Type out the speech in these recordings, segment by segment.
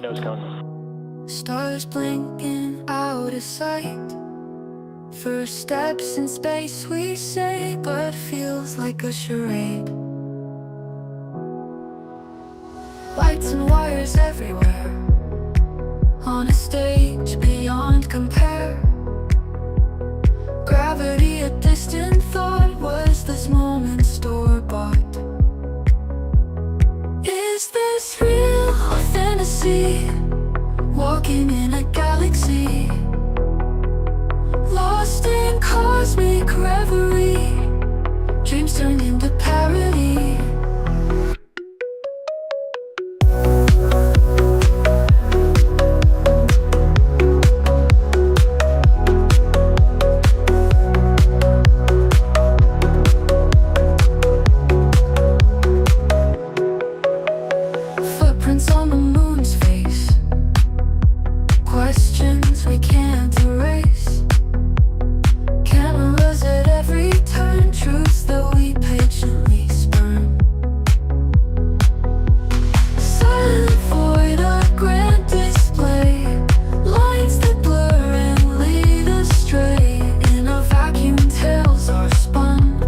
the nose cone. Stars blinking out of sight. First steps in space we say, but feels like a charade. Lights and wires everywhere, on a stage beyond compare. Gravity a distant thought, was this moment store-bought? Is this real or fantasy? Walking in a galaxy, lost in cosmic reverie. Dreams turn into parody. Footprints on the moon's face, questions we can't erase. Cameras at every turn, truths that we patiently spurn. Silent void, a grand display. Lines that blur and lead astray. In a vacuum, tales are spun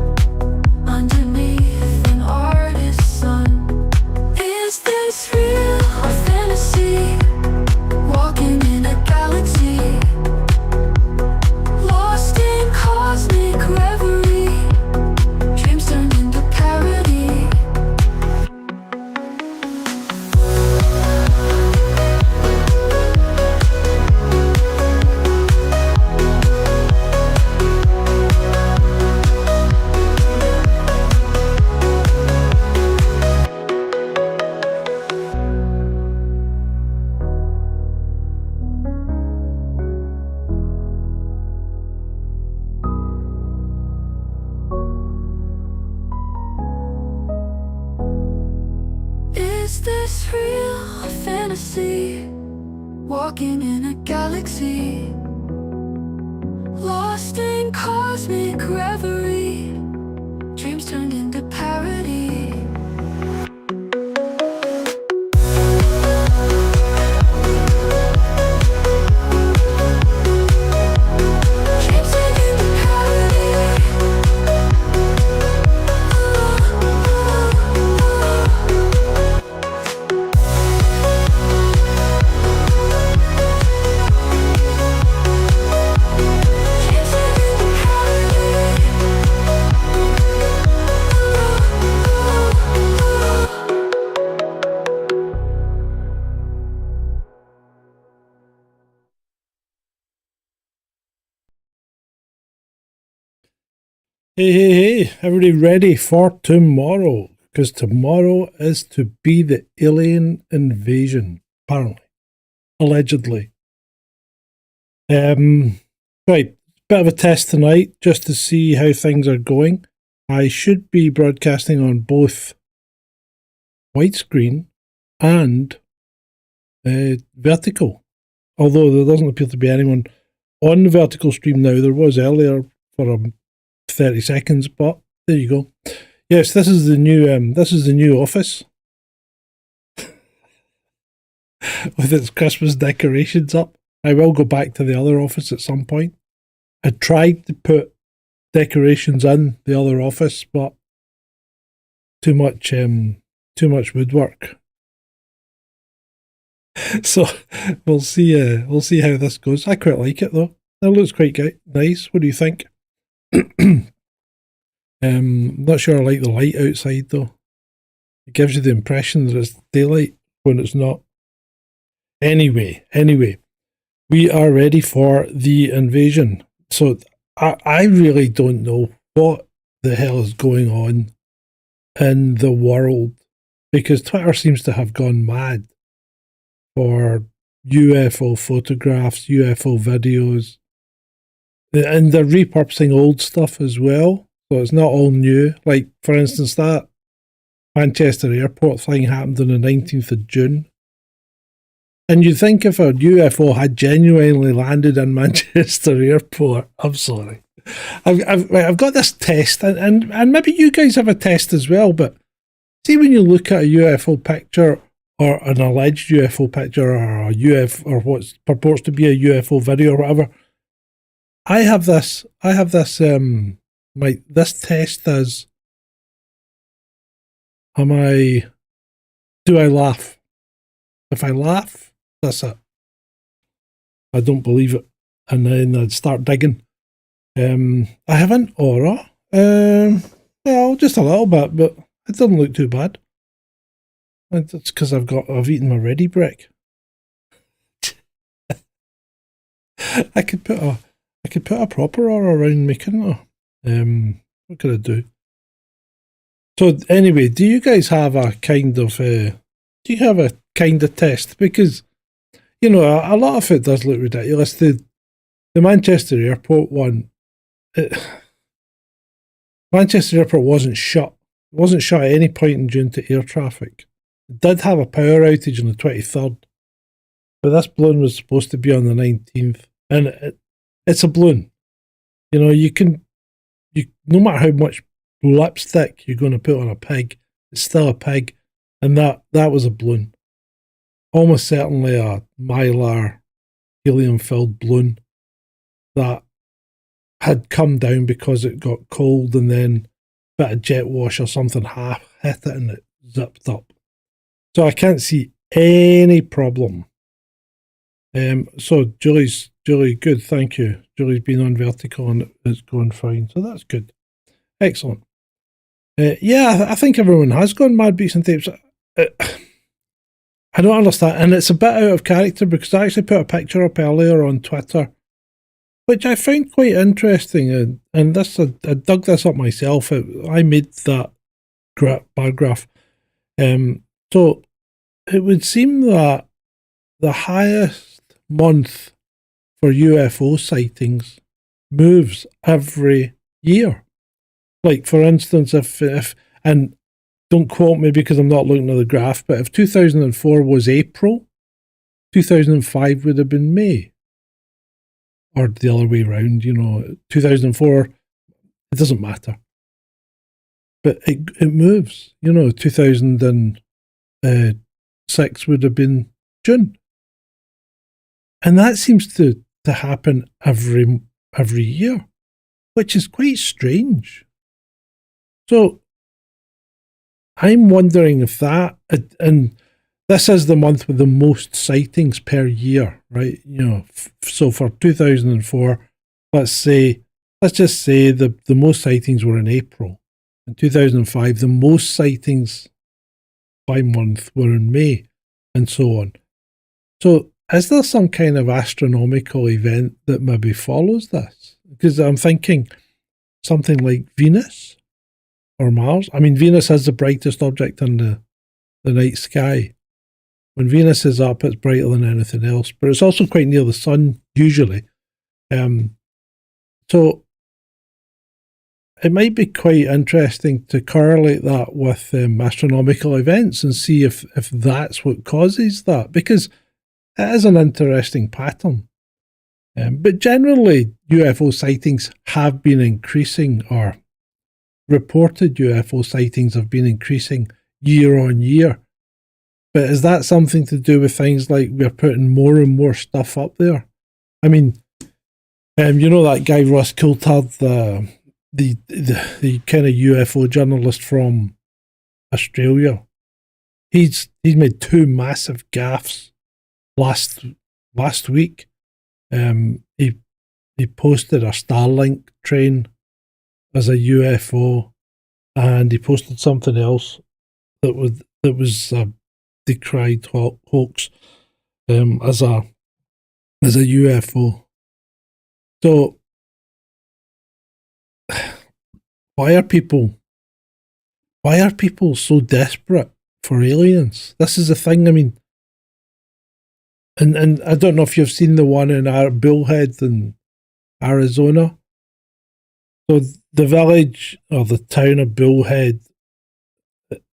underneath an artist's sun. Is this real or fantasy? Walking in a galaxy, lost in cosmic reverie. Dreams turn into parody. Is this real or fantasy? Walking in a galaxy, lost in cosmic reverie. Dreams turned into parody. Dreams turned into parody. Hey, everybody ready for tomorrow? Because tomorrow is to be the alien invasion, apparently. Allegedly. Right, bit of a test tonight, just to see how things are going. I should be broadcasting on both widescreen and vertical. Although there doesn't appear to be anyone on the vertical stream now. There was earlier for 30 seconds, but there you go. Yes, this is the new office with its Christmas decorations up. I will go back to the other office at some point. I tried to put decorations in the other office, but too much woodwork. So we'll see how this goes. I quite like it though. It looks quite nice. What do you think? Not sure I like the light outside though. It gives you the impression that it's daylight when it's not. Anyway, we are ready for the invasion. So I really don't know what the hell is going on in the world, because Twitter seems to have gone mad for UFO photographs, UFO videos, and they're repurposing old stuff as well. So it's not all new. Like, for instance, that Manchester airport thing happened on the 19th of June. And you'd think if a UFO had genuinely landed in Manchester airport, I'm sorry. I've got this test, and maybe you guys have a test as well, but see when you look at a UFO picture or an alleged UFO picture, or a UFO, or what purports to be a UFO video or whatever. I have this this test is, do I laugh? If I laugh, that's it. I don't believe it. And then I'd start digging. I have an aura. Well, just a little bit, but it doesn't look too bad. It's because I've eaten my ready brick. I could put a proper aura around me, couldn't I? What could I do? So anyway, do you guys have a kind of test? Because a lot of it does look ridiculous. The Manchester Airport one, Manchester Airport wasn't shut. It wasn't shut at any point in June to air traffic. It did have a power outage on the 23rd, but this balloon was supposed to be on the 19th, and it's a balloon. No matter how much lipstick you're going to put on a pig, it's still a pig, and that was a balloon. Almost certainly a Mylar helium-filled balloon that had come down because it got cold, and then a bit of jet wash or something half hit it and it zipped up. So I can't see any problem. So Julie, good, thank you. Julie's been on vertical and it's going fine, so that's good. Excellent. I think everyone has gone mad beats and tapes. I don't understand, and it's a bit out of character because I actually put a picture up earlier on Twitter, which I found quite interesting, and this I dug this up myself. I made that bar graph. So it would seem that the highest month for UFO sightings moves every year. Like, for instance, if and don't quote me because I'm not looking at the graph, but if 2004 was April, 2005 would have been May. Or the other way around, 2004, it doesn't matter. But it moves. 2006 would have been June. And that seems to happen every year, which is quite strange. So I'm wondering if that, and this is the month with the most sightings per year, right? So for 2004, let's just say the most sightings were in April. In 2005, the most sightings by month were in May, and so on. So is there some kind of astronomical event that maybe follows this? Because I'm thinking something like Venus or Mars. I mean, Venus is the brightest object in the night sky. When Venus is up, it's brighter than anything else, but it's also quite near the sun, usually. So it might be quite interesting to correlate that with astronomical events and see if that's what causes that, because it is an interesting pattern. But generally, UFO sightings have been increasing, or reported UFO sightings have been increasing year on year. But is that something to do with things like we're putting more and more stuff up there? I mean, that guy Ross Coulthard, the kind of UFO journalist from Australia, he's made two massive gaffes last week. He posted a Starlink train as a UFO, and he posted something else that was a decried hoax as a UFO. So why are people so desperate for aliens? This is the thing. I mean, and I don't know if you've seen the one in our Bullhead in Arizona. So the village or the town of Bullhead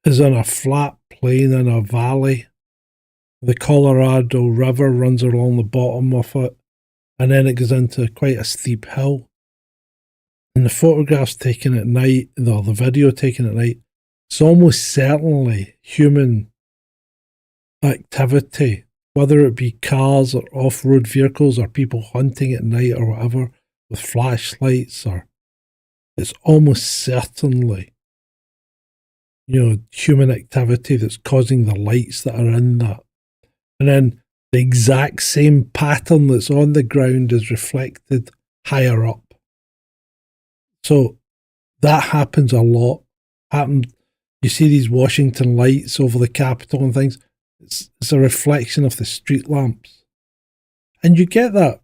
is in a flat plain in a valley. The Colorado River runs along the bottom of it, and then it goes into quite a steep hill. And the photographs taken at night, or the video taken at night, it's almost certainly human activity, whether it be cars or off-road vehicles or people hunting at night or whatever with flashlights, or it's almost certainly, human activity that's causing the lights that are in that. And then the exact same pattern that's on the ground is reflected higher up. So that happens a lot. You see these Washington lights over the Capitol and things. It's a reflection of the street lamps. And you get that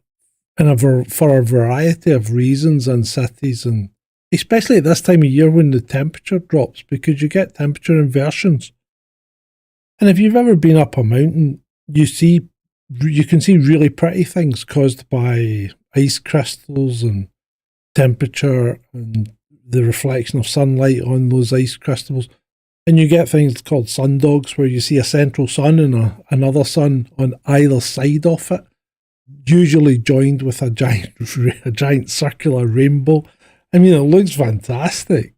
for a variety of reasons in cities, and especially at this time of year when the temperature drops, because you get temperature inversions. And if you've ever been up a mountain, you can see really pretty things caused by ice crystals and temperature and the reflection of sunlight on those ice crystals. And you get things called sundogs, where you see a central sun and another sun on either side of it, usually joined with a giant circular rainbow. I mean, it looks fantastic,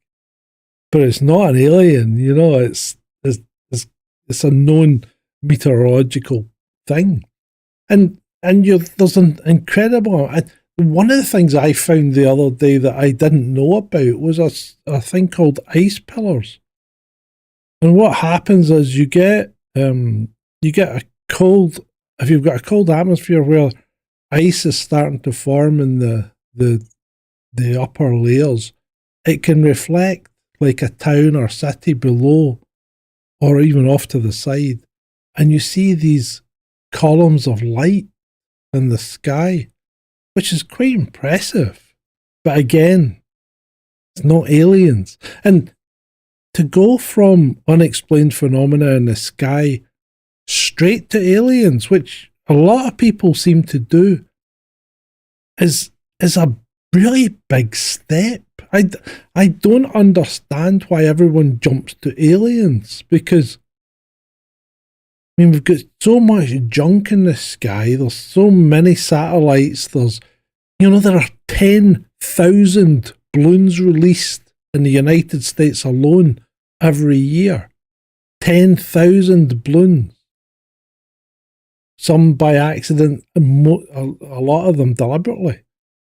but it's not an alien. It's a known meteorological thing, and there's an incredible. One of the things I found the other day that I didn't know about was a thing called ice pillars. And what happens is you get a cold, if you've got a cold atmosphere where ice is starting to form in the upper layers, it can reflect like a town or city below, or even off to the side, and you see these columns of light in the sky, which is quite impressive. But again, it's not aliens. And to go from unexplained phenomena in the sky straight to aliens, which a lot of people seem to do, is a really big step. I don't understand why everyone jumps to aliens, because we've got so much junk in the sky. There's so many satellites. There are 10,000 balloons released in the United States alone every year. 10,000 balloons. Some by accident, a lot of them deliberately.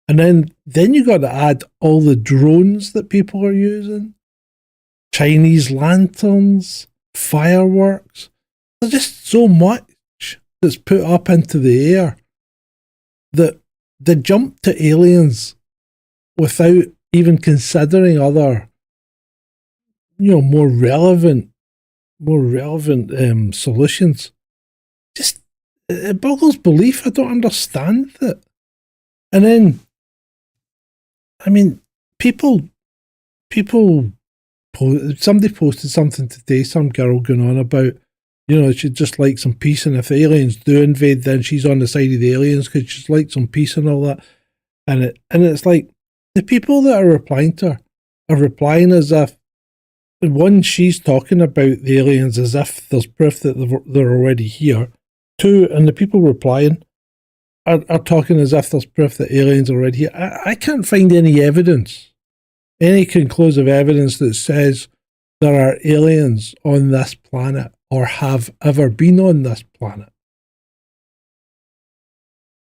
And then you got to add all the drones that people are using, Chinese lanterns, fireworks. There's just so much that's put up into the air that the jump to aliens without even considering other, more relevant solutions, just it boggles belief. I don't understand that. And then, I mean, somebody posted something today, some girl going on about, she'd just like some peace, and if the aliens do invade, then she's on the side of the aliens because she's like some peace and all that. And it's like, the people that are replying to her are replying as if, one, she's talking about the aliens as if there's proof that they're already here. Two, and the people replying are talking as if there's proof that aliens are already here. I can't find any evidence, any conclusive evidence that says there are aliens on this planet or have ever been on this planet.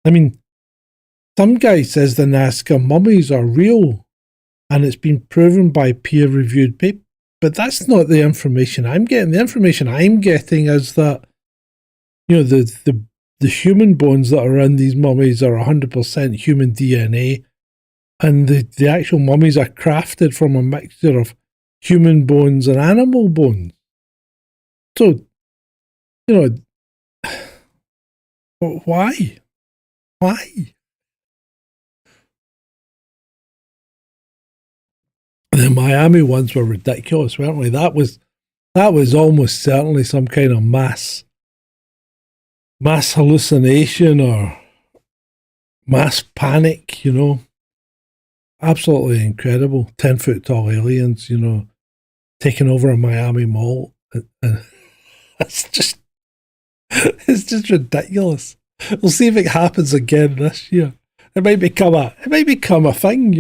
I mean, some guy says the Nazca mummies are real and it's been proven by peer-reviewed paper, but that's not the information I'm getting. The information I'm getting is that, the human bones that are in these mummies are 100% human DNA, and the actual mummies are crafted from a mixture of human bones and animal bones. So, why? Why? The Miami ones were ridiculous, weren't they? That was almost certainly some kind of mass hallucination or mass panic, Absolutely incredible. 10-foot tall aliens, taking over a Miami mall. And it's just ridiculous. We'll see if it happens again this year. It might become a thing,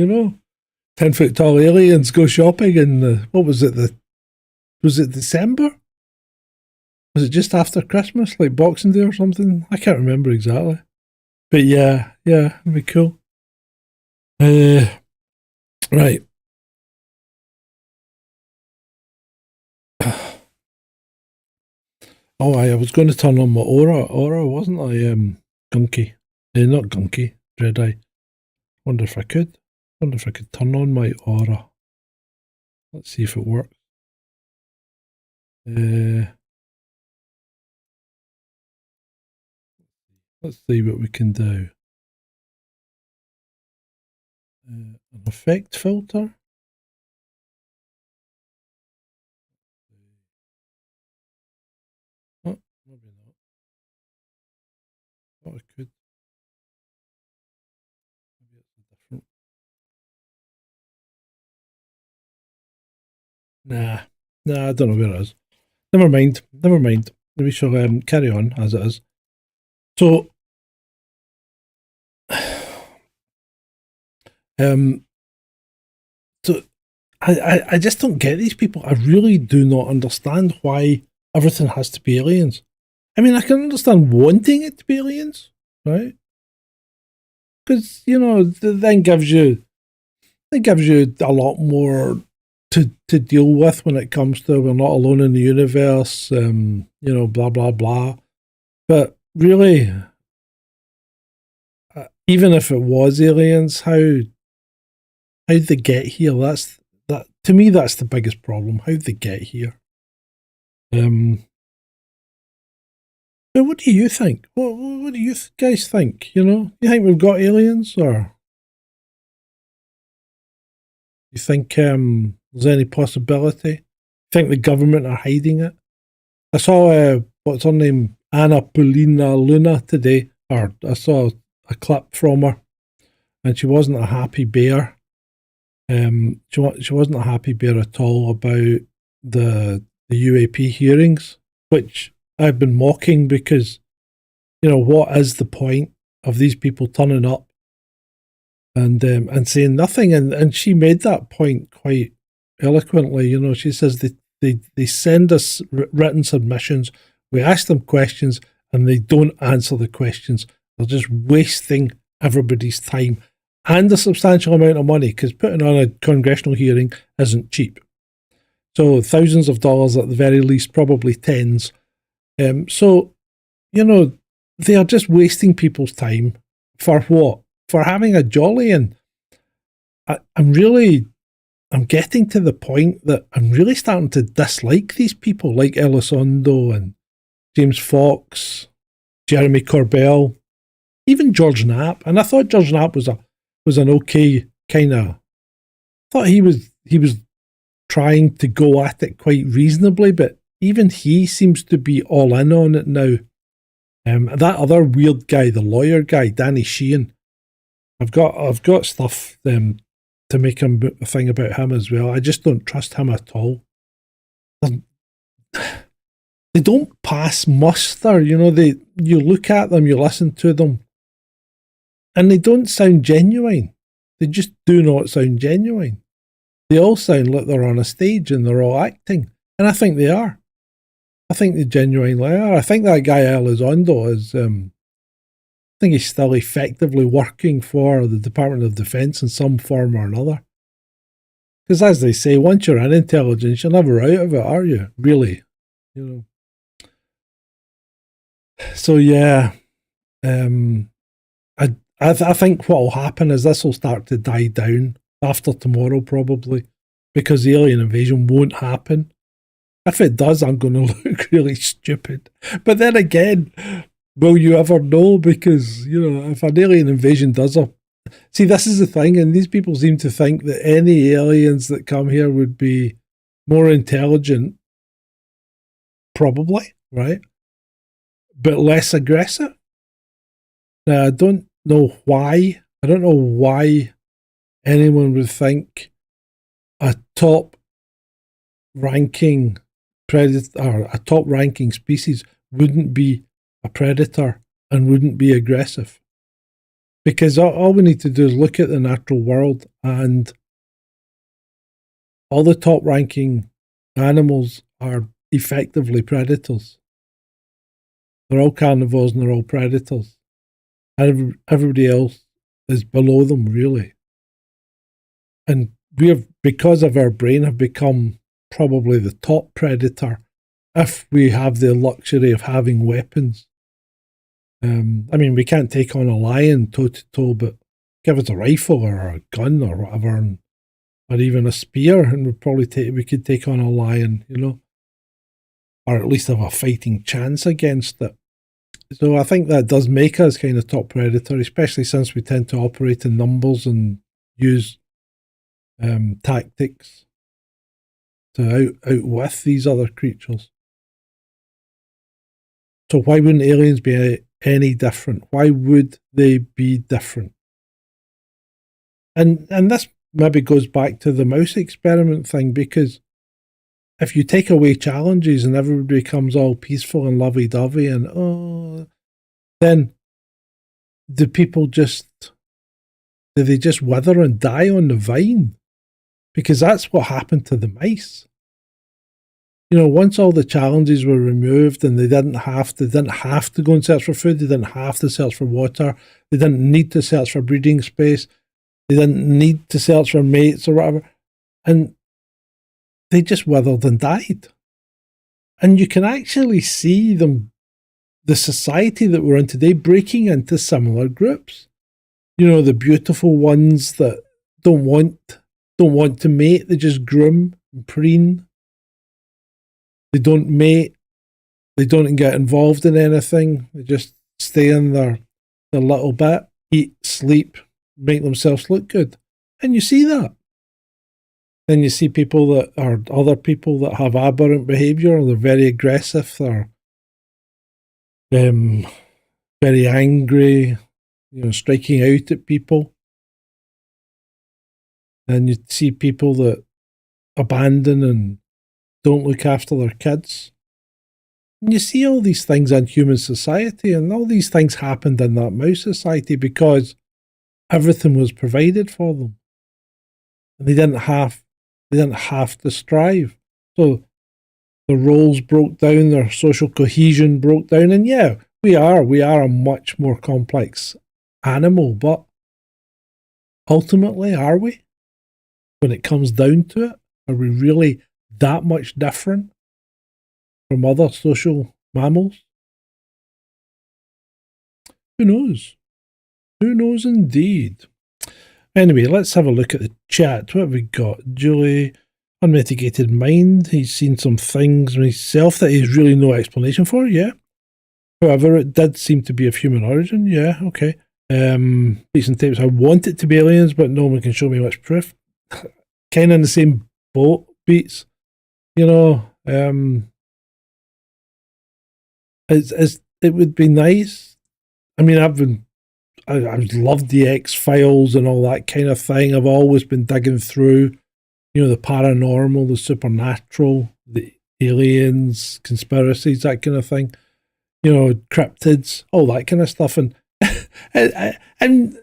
10-foot tall aliens go shopping in was it December? Was it just after Christmas, like Boxing Day or something? I can't remember exactly. But yeah, it'd be cool. Right. Oh, I was going to turn on my aura, wasn't I? Gunky. Not gunky. Dread Eye. Wonder if I could. Wonder if I could turn on my aura. Let's see if it works. Let's see what we can do. An effect filter. Oh, maybe not. Oh, I could. Maybe it's a different. Nah, I don't know where it is. Never mind. We shall carry on as it is. So, so I just don't get these people. I really do not understand why everything has to be aliens. I mean, I can understand wanting it to be aliens, right? Because then gives you a lot more to deal with when it comes to we're not alone in the universe. Blah blah blah. But really, even if it was aliens, how'd they get here? That to me, that's the biggest problem. How'd they get here? But what do you think? What do you guys think? You think we've got aliens, or you think there's any possibility? Think the government are hiding it? I saw what's her name, Anna Paulina Luna today, or I saw a clip from her, and she wasn't a happy bear. She wasn't a happy bear at all about the UAP hearings, which I've been mocking because what is the point of these people turning up and saying nothing? And she made that point quite eloquently. She says they send us written submissions, we ask them questions, and they don't answer the questions. They're just wasting everybody's time and a substantial amount of money, because putting on a congressional hearing isn't cheap. So thousands of dollars at the very least, probably tens. So they are just wasting people's time for what? For having a jolly. And I'm getting to the point that I'm really starting to dislike these people like Elizondo and James Fox, Jeremy Corbell, even George Knapp. And I thought George Knapp was an okay kind of. Thought he was trying to go at it quite reasonably, but even he seems to be all in on it now. That other weird guy, the lawyer guy, Danny Sheehan, I've got stuff to make a thing about him as well. I just don't trust him at all. They don't pass muster, you look at them, you listen to them, and they don't sound genuine. They just do not sound genuine. They all sound like they're on a stage and they're all acting. And I think they are. I think they genuinely are. I think that guy Elizondo is, I think he's still effectively working for the Department of Defence in some form or another. Because as they say, once you're in intelligence, you're never out of it, are you? Really? So yeah, I think what will happen is this will start to die down after tomorrow, probably, because the alien invasion won't happen. If it does, I'm going to look really stupid. But then again, will you ever know? Because, if an alien invasion does see, this is the thing, and these people seem to think that any aliens that come here would be more intelligent, probably, right? But less aggressive. Now, I don't know why. I don't know why anyone would think a top ranking predator or a top ranking species wouldn't be a predator and wouldn't be aggressive. Because all we need to do is look at the natural world, and all the top ranking animals are effectively predators. They're all carnivores and they're all predators. And everybody else is below them, really. And we have, because of our brain, have become probably the top predator if we have the luxury of having weapons. I mean, we can't take on a lion toe to toe, but give us a rifle or a gun or whatever, or even a spear, and we could take on a lion, or at least have a fighting chance against it. So I think that does make us kind of top predator, especially since we tend to operate in numbers and use tactics to outwith these other creatures. So why wouldn't aliens be any different? Why would they be different? And this maybe goes back to the mouse experiment thing, because if you take away challenges and everybody becomes all peaceful and lovey-dovey and then do they just wither and die on the vine? Because that's what happened to the mice. Once all the challenges were removed and they didn't have to go and search for food, they didn't have to search for water, they didn't need to search for breeding space, they didn't need to search for mates or whatever, and they just withered and died. And you can actually see the society that we're in today, breaking into similar groups. The beautiful ones that don't want to mate, they just groom and preen. They don't mate. They don't get involved in anything. They just stay in their little bit, eat, sleep, make themselves look good. And you see that. Then you see other people that have aberrant behaviour. They're very aggressive. They're very angry, striking out at people. And you see people that abandon and don't look after their kids. And you see all these things in human society, and all these things happened in that mouse society because everything was provided for them. And they didn't have to strive. So the roles broke down, their social cohesion broke down, and yeah, we are a much more complex animal, but ultimately, are we? When it comes down to it, are we really that much different from other social mammals? Who knows? Who knows indeed? Anyway, let's have a look at the chat. What have we got? Julie, unmitigated mind. He's seen some things himself that he's really no explanation for, yeah. However, it did seem to be of human origin, yeah, okay. Beats and tapes, I want it to be aliens, but no one can show me much proof. Kind of in the same boat, Beats. It would be nice. I mean, I've loved the X-Files and all that kind of thing. I've always been digging through, the paranormal, the supernatural, the aliens, conspiracies, that kind of thing. Cryptids, all that kind of stuff. And and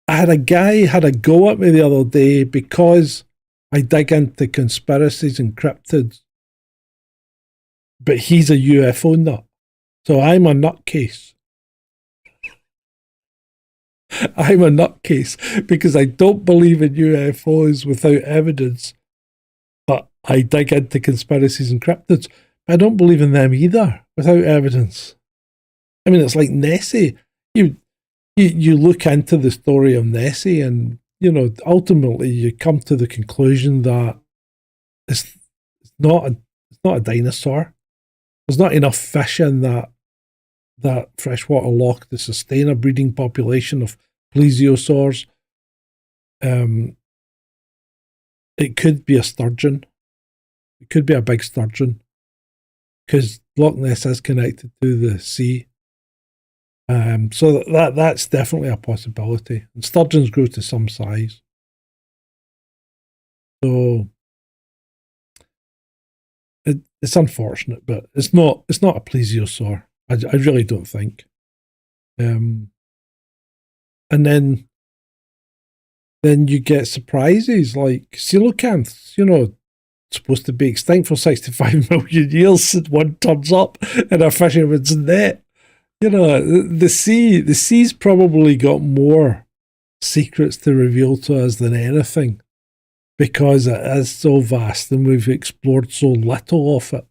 I had a guy had a go at me the other day because I dig into conspiracies and cryptids. But he's a UFO nut. So I'm a nutcase. I'm a nutcase because I don't believe in UFOs without evidence. But I dig into conspiracies and cryptids. I don't believe in them either without evidence. I mean, it's like Nessie. You look into the story of Nessie and, ultimately you come to the conclusion that it's not a dinosaur. There's not enough fish in that freshwater loch to sustain a breeding population of plesiosaurs. It could be a sturgeon. It could be a big sturgeon because Loch Ness is connected to the sea. So that's definitely a possibility. And sturgeons grow to some size. So it's unfortunate, but it's not a plesiosaur. I really don't think. And then you get surprises like coelacanths, supposed to be extinct for 65 million years, and one turns up in a fisherman's net. You know, the sea's probably got more secrets to reveal to us than anything, because it is so vast and we've explored so little of it.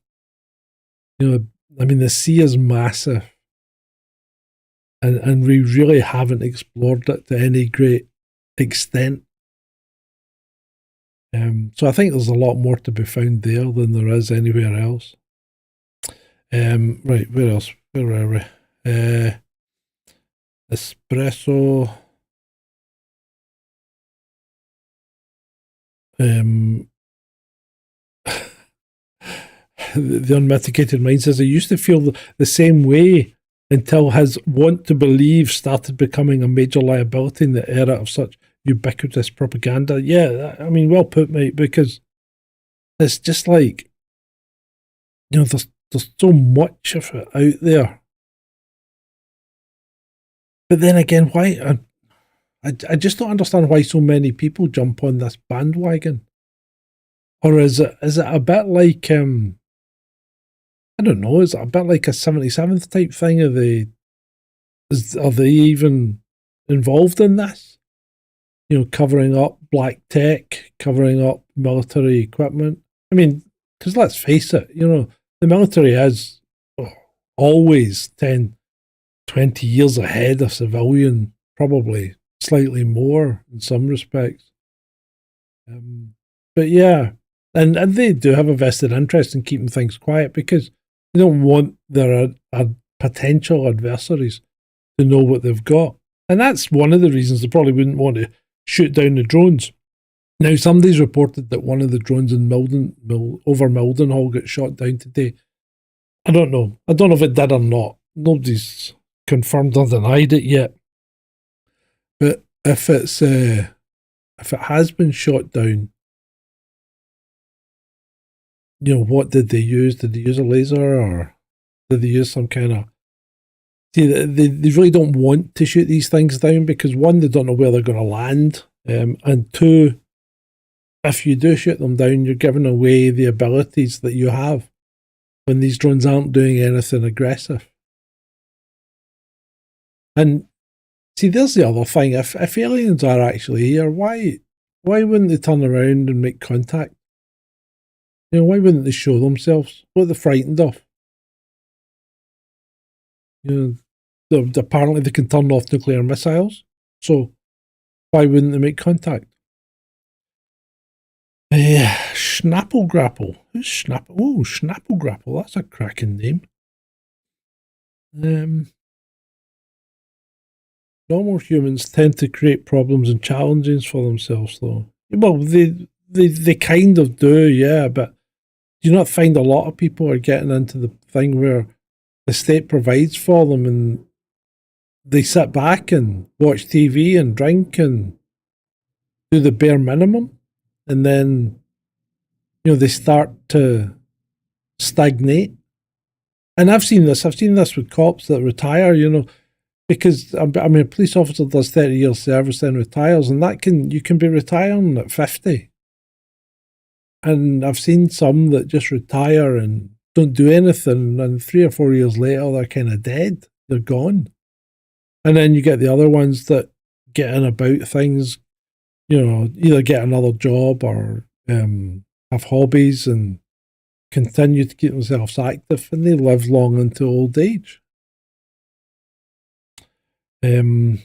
You know, I mean, the sea is massive, and we really haven't explored it to any great extent. So I think there's a lot more to be found there than there is anywhere else. Right, where else? Where are we? Espresso. The unmitigated mind says, I used to feel the same way until his want to believe started becoming a major liability in the era of such ubiquitous propaganda. Yeah, I mean, well put, mate, because it's just like, you know, there's so much of it out there. But then again, why? I just don't understand why so many people jump on this bandwagon. Or is it a bit like I don't know, is it a bit like a 77th type thing? Are they even involved in this? You know, covering up black tech, covering up military equipment. I mean, because let's face it, you know, the military is always 10, 20 years ahead of civilian, probably slightly more in some respects. But yeah, and they do have a vested interest in keeping things quiet, because they don't want their potential adversaries to know what they've got. And that's one of the reasons they probably wouldn't want to shoot down the drones. Now, somebody's reported that one of the drones in over Mildenhall got shot down today. I don't know. I don't know if it did or not. Nobody's confirmed or denied it yet. But if it has been shot down, you know, what did they use? Did they use a laser, or did they use some kind of... See, they really don't want to shoot these things down, because one, they don't know where they're going to land, and two, if you do shoot them down, you're giving away the abilities that you have when these drones aren't doing anything aggressive. And see, there's the other thing. If aliens are actually here, why wouldn't they turn around and make contact? You know, why wouldn't they show themselves? What are they frightened of? You know, apparently they can turn off nuclear missiles. So why wouldn't they make contact? Schnappelgrapple. Who's Schnapple? Oh, Schnappelgrapple. That's a cracking name. Normal humans tend to create problems and challenges for themselves, though. Well, they kind of do, yeah, but do you not find a lot of people are getting into the thing where the state provides for them and they sit back and watch TV and drink and do the bare minimum, and then, you know, they start to stagnate? And I've seen this with cops that retire, you know, because I mean, a police officer does 30 years service, then retires, and you can be retiring at 50. And I've seen some that just retire and don't do anything, and 3 or 4 years later, they're kind of dead. They're gone. And then you get the other ones that get in about things, you know, either get another job or have hobbies and continue to keep themselves active, and they live long into old age. You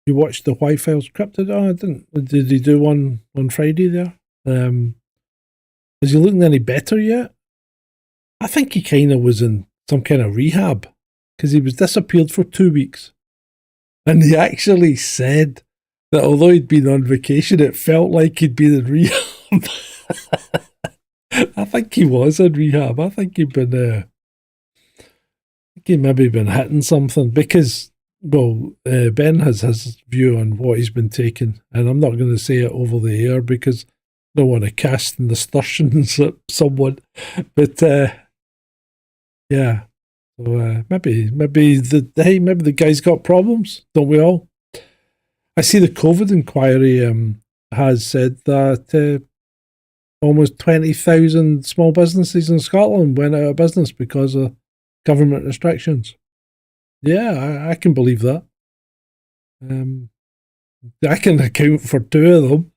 watched the Why Files Cryptid? Oh, I didn't. Did he do one on Friday there? Is he looking any better yet? I think he kind of was in some kind of rehab, because he was disappeared for 2 weeks. And he actually said that although he'd been on vacation, it felt like he'd been in rehab. I think he was in rehab. I think he'd been... he'd maybe been hitting something, because... Well, Ben has his view on what he's been taking, and I'm not going to say it over the air because I don't want to cast nasturtiums at someone. But yeah, so maybe the guy's got problems, don't we all? I see the COVID inquiry has said that almost 20,000 small businesses in Scotland went out of business because of government restrictions. Yeah, I can believe that. I can account for two of them.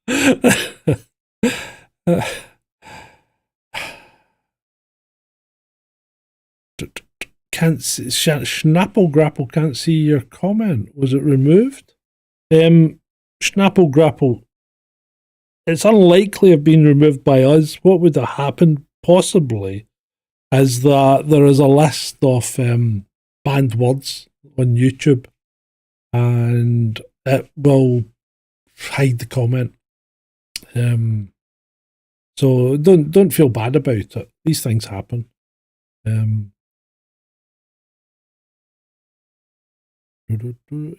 Can't see, Schnapple Grapple can't see your comment. Was it removed? Schnapple Grapple. It's unlikely have been removed by us. What would have happened possibly is that there is a list of banned words on YouTube, and it will hide the comment. So don't feel bad about it. These things happen.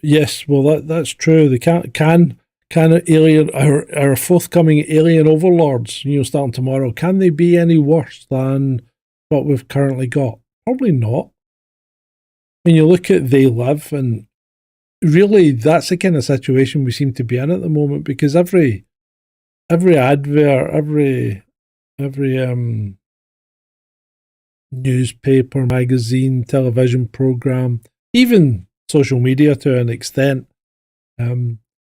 Yes, well that's true. They can alien our forthcoming alien overlords, starting tomorrow. Can they be any worse than what we've currently got? Probably not. When you look at They Live, and really that's the kind of situation we seem to be in at the moment, because every advert, every newspaper, magazine, television program, even social media to an extent,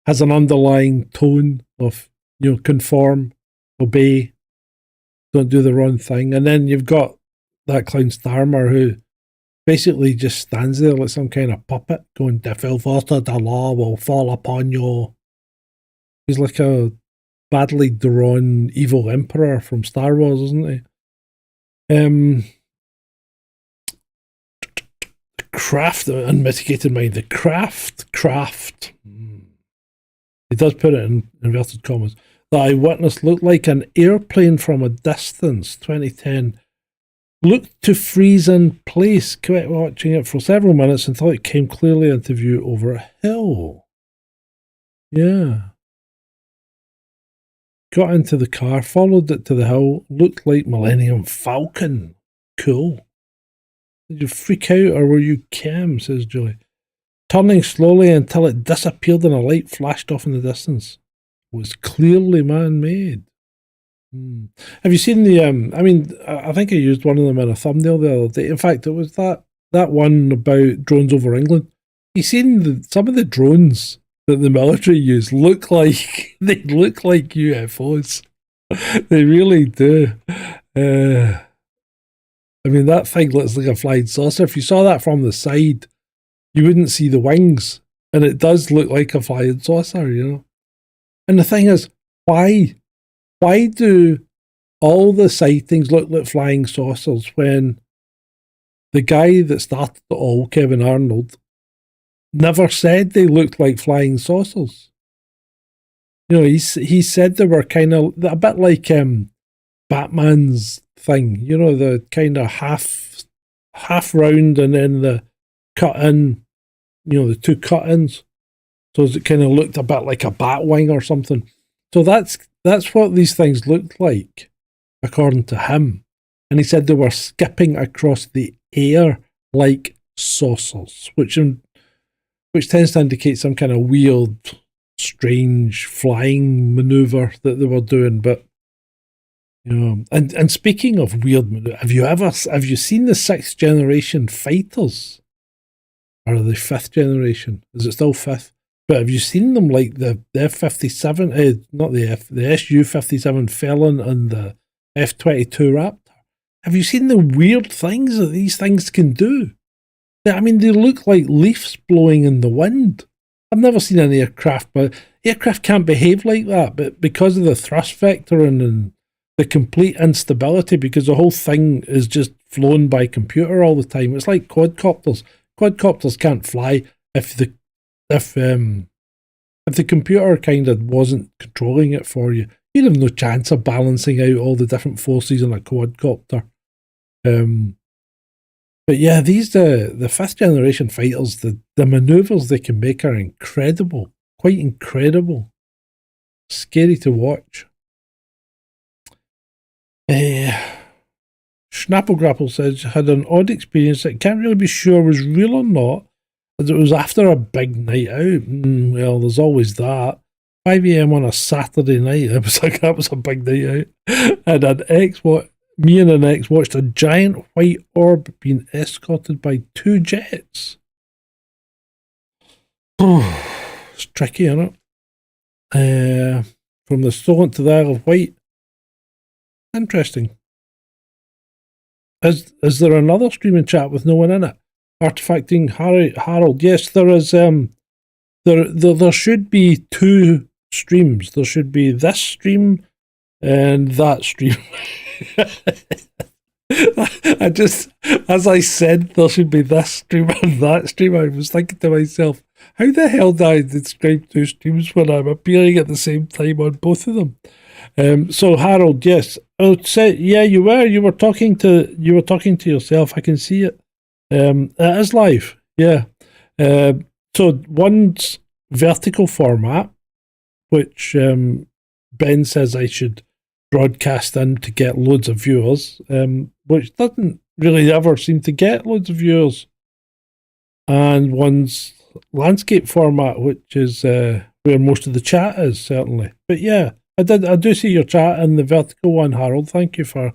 has an underlying tone of conform, obey, don't do the wrong thing. And then you've got that clown Starmer who basically just stands there like some kind of puppet going, "The filth of the law will fall upon you." He's like a badly drawn evil emperor from Star Wars, isn't he? Craft, unmitigated mind. The craft. He does put it in inverted commas. The eyewitness looked like an airplane from a distance. 2010. Looked to freeze in place. Kept watching it for several minutes until it came clearly into view over a hill. Yeah. Got into the car, followed it to the hill. Looked like Millennium Falcon. Cool. Did you freak out or were you calm? Says Julie. Turning slowly until it disappeared and a light flashed off in the distance. It was clearly man-made. Have you seen the? I think I used one of them in a thumbnail the other day. In fact, it was that one about drones over England. You seen some of the drones that the military use look like UFOs. They really do. That thing looks like a flying saucer. If you saw that from the side, you wouldn't see the wings, and it does look like a flying saucer, And the thing is, why do all the sightings look like flying saucers when the guy that started it all, Kevin Arnold, never said they looked like flying saucers? He said they were kind of a bit like Batman's thing, the kind of half round and then the cut in, the two cut-ins. So it kind of looked a bit like a bat wing or something. So that's what these things looked like, according to him. And he said they were skipping across the air like saucers, which tends to indicate some kind of weird, strange flying maneuver that they were doing. But and speaking of weird maneuver, have you seen the 6th generation fighters? Or are they 5th generation? Is it still 5th? But have you seen them like the F-57, not the Su-57 Felon and the F-22 Raptor? Have you seen the weird things that these things can do? They look like leaves blowing in the wind. I've never seen an aircraft, but aircraft can't behave like that. But because of the thrust vector and the complete instability, because the whole thing is just flown by computer all the time. It's like quadcopters. Quadcopters can't fly if the computer kind of wasn't controlling it for you. You'd have no chance of balancing out all the different forces on a quadcopter. But yeah, the 5th generation fighters, the maneuvers they can make are incredible, quite incredible. Scary to watch. Schnapplegrapple says, had an odd experience that can't really be sure was real or not, as it was after a big night out. Well, there's always that. 5 a.m. on a Saturday night. That was a big night out. And me and an ex watched a giant white orb being escorted by 2 jets. It's tricky, isn't it? From the Solent to the Isle of Wight. Interesting. Is there another streaming chat with no one in it? Artifacting Harold. Yes, there is. There should be 2 streams. There should be this stream and that stream. I just, as I said, there should be this stream and that stream. I was thinking to myself, how the hell do I describe 2 streams when I'm appearing at the same time on both of them? So Harold, yes, yeah, you were talking to yourself. I can see it. It is live, yeah. So one's vertical format, which Ben says I should broadcast in to get loads of viewers, which doesn't really ever seem to get loads of viewers. And one's landscape format, which is where most of the chat is, certainly. But yeah, I do see your chat in the vertical one, Harold. Thank you for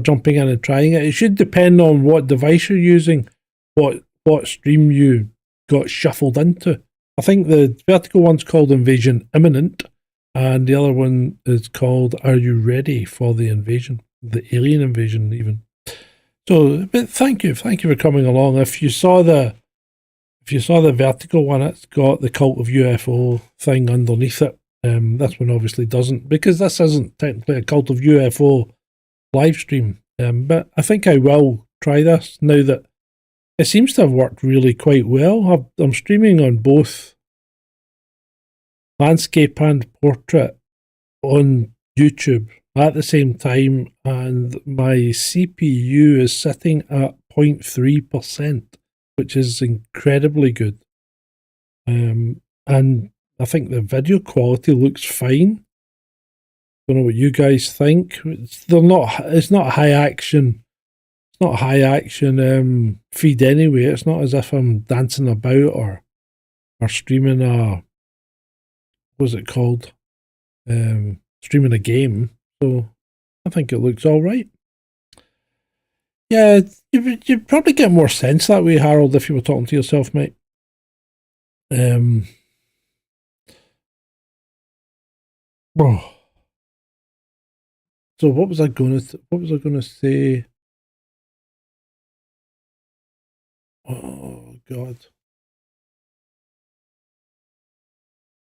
jumping in and trying it. It should depend on what device you're using, what stream you got shuffled into. I think the vertical one's called Invasion Imminent, and the other one is called Are You Ready for the Invasion? The Alien Invasion, even. So, but thank you for coming along. If you saw the vertical one, it's got the Cult of UFO thing underneath it. This one obviously doesn't, because this isn't technically a Cult of UFO live stream. But I think I will try this now that it seems to have worked really quite well. I'm streaming on both landscape and portrait on YouTube at the same time, and my CPU is sitting at 0.3%, which is incredibly good. And I think the video quality looks fine. Don't know what you guys think. It's not high action. It's not a high action feed anyway. It's not as if I'm dancing about or streaming what's it called? Streaming a game. So I think it looks all right. Yeah, you'd probably get more sense that way, Harold, if you were talking to yourself, mate. So what was I going to say? Oh God.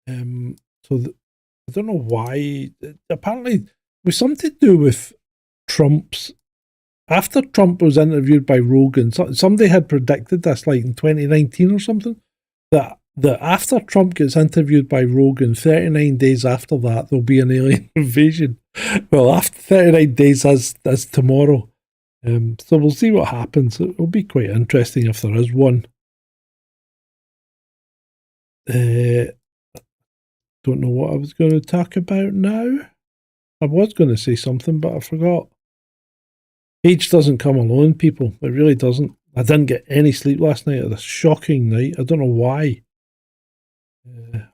I don't know why. Apparently, it was something to do with Trump's. After Trump was interviewed by Rogan, somebody had predicted this, like in 2019 or something, that after Trump gets interviewed by Rogan, 39 days after that, there'll be an alien invasion. Well, after 39 days as tomorrow. So we'll see what happens. It'll be quite interesting if there is one. Don't know what I was going to talk about now. I was going to say something, but I forgot. Age doesn't come alone, people. It really doesn't. I didn't get any sleep last night. It was a shocking night. I don't know why.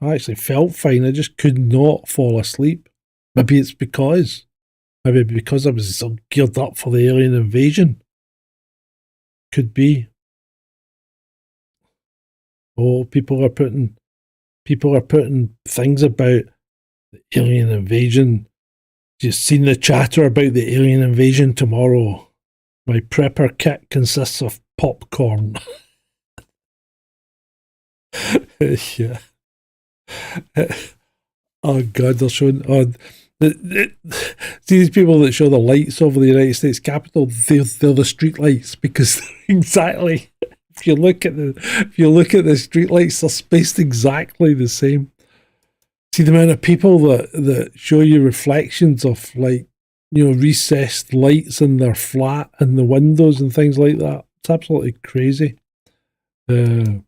I actually felt fine. I just could not fall asleep. Maybe because I was so geared up for the alien invasion. Could be. Oh, people are putting things about the alien invasion. You've seen the chatter about the alien invasion tomorrow. My prepper kit consists of popcorn. Yeah. Oh God, they're showing. See these people that show the lights over the United States Capitol. They're the street lights, because exactly. If you look at the street lights, they're spaced exactly the same. See the amount of people that show you reflections of, like, recessed lights in their flat and the windows and things like that. It's absolutely crazy. It's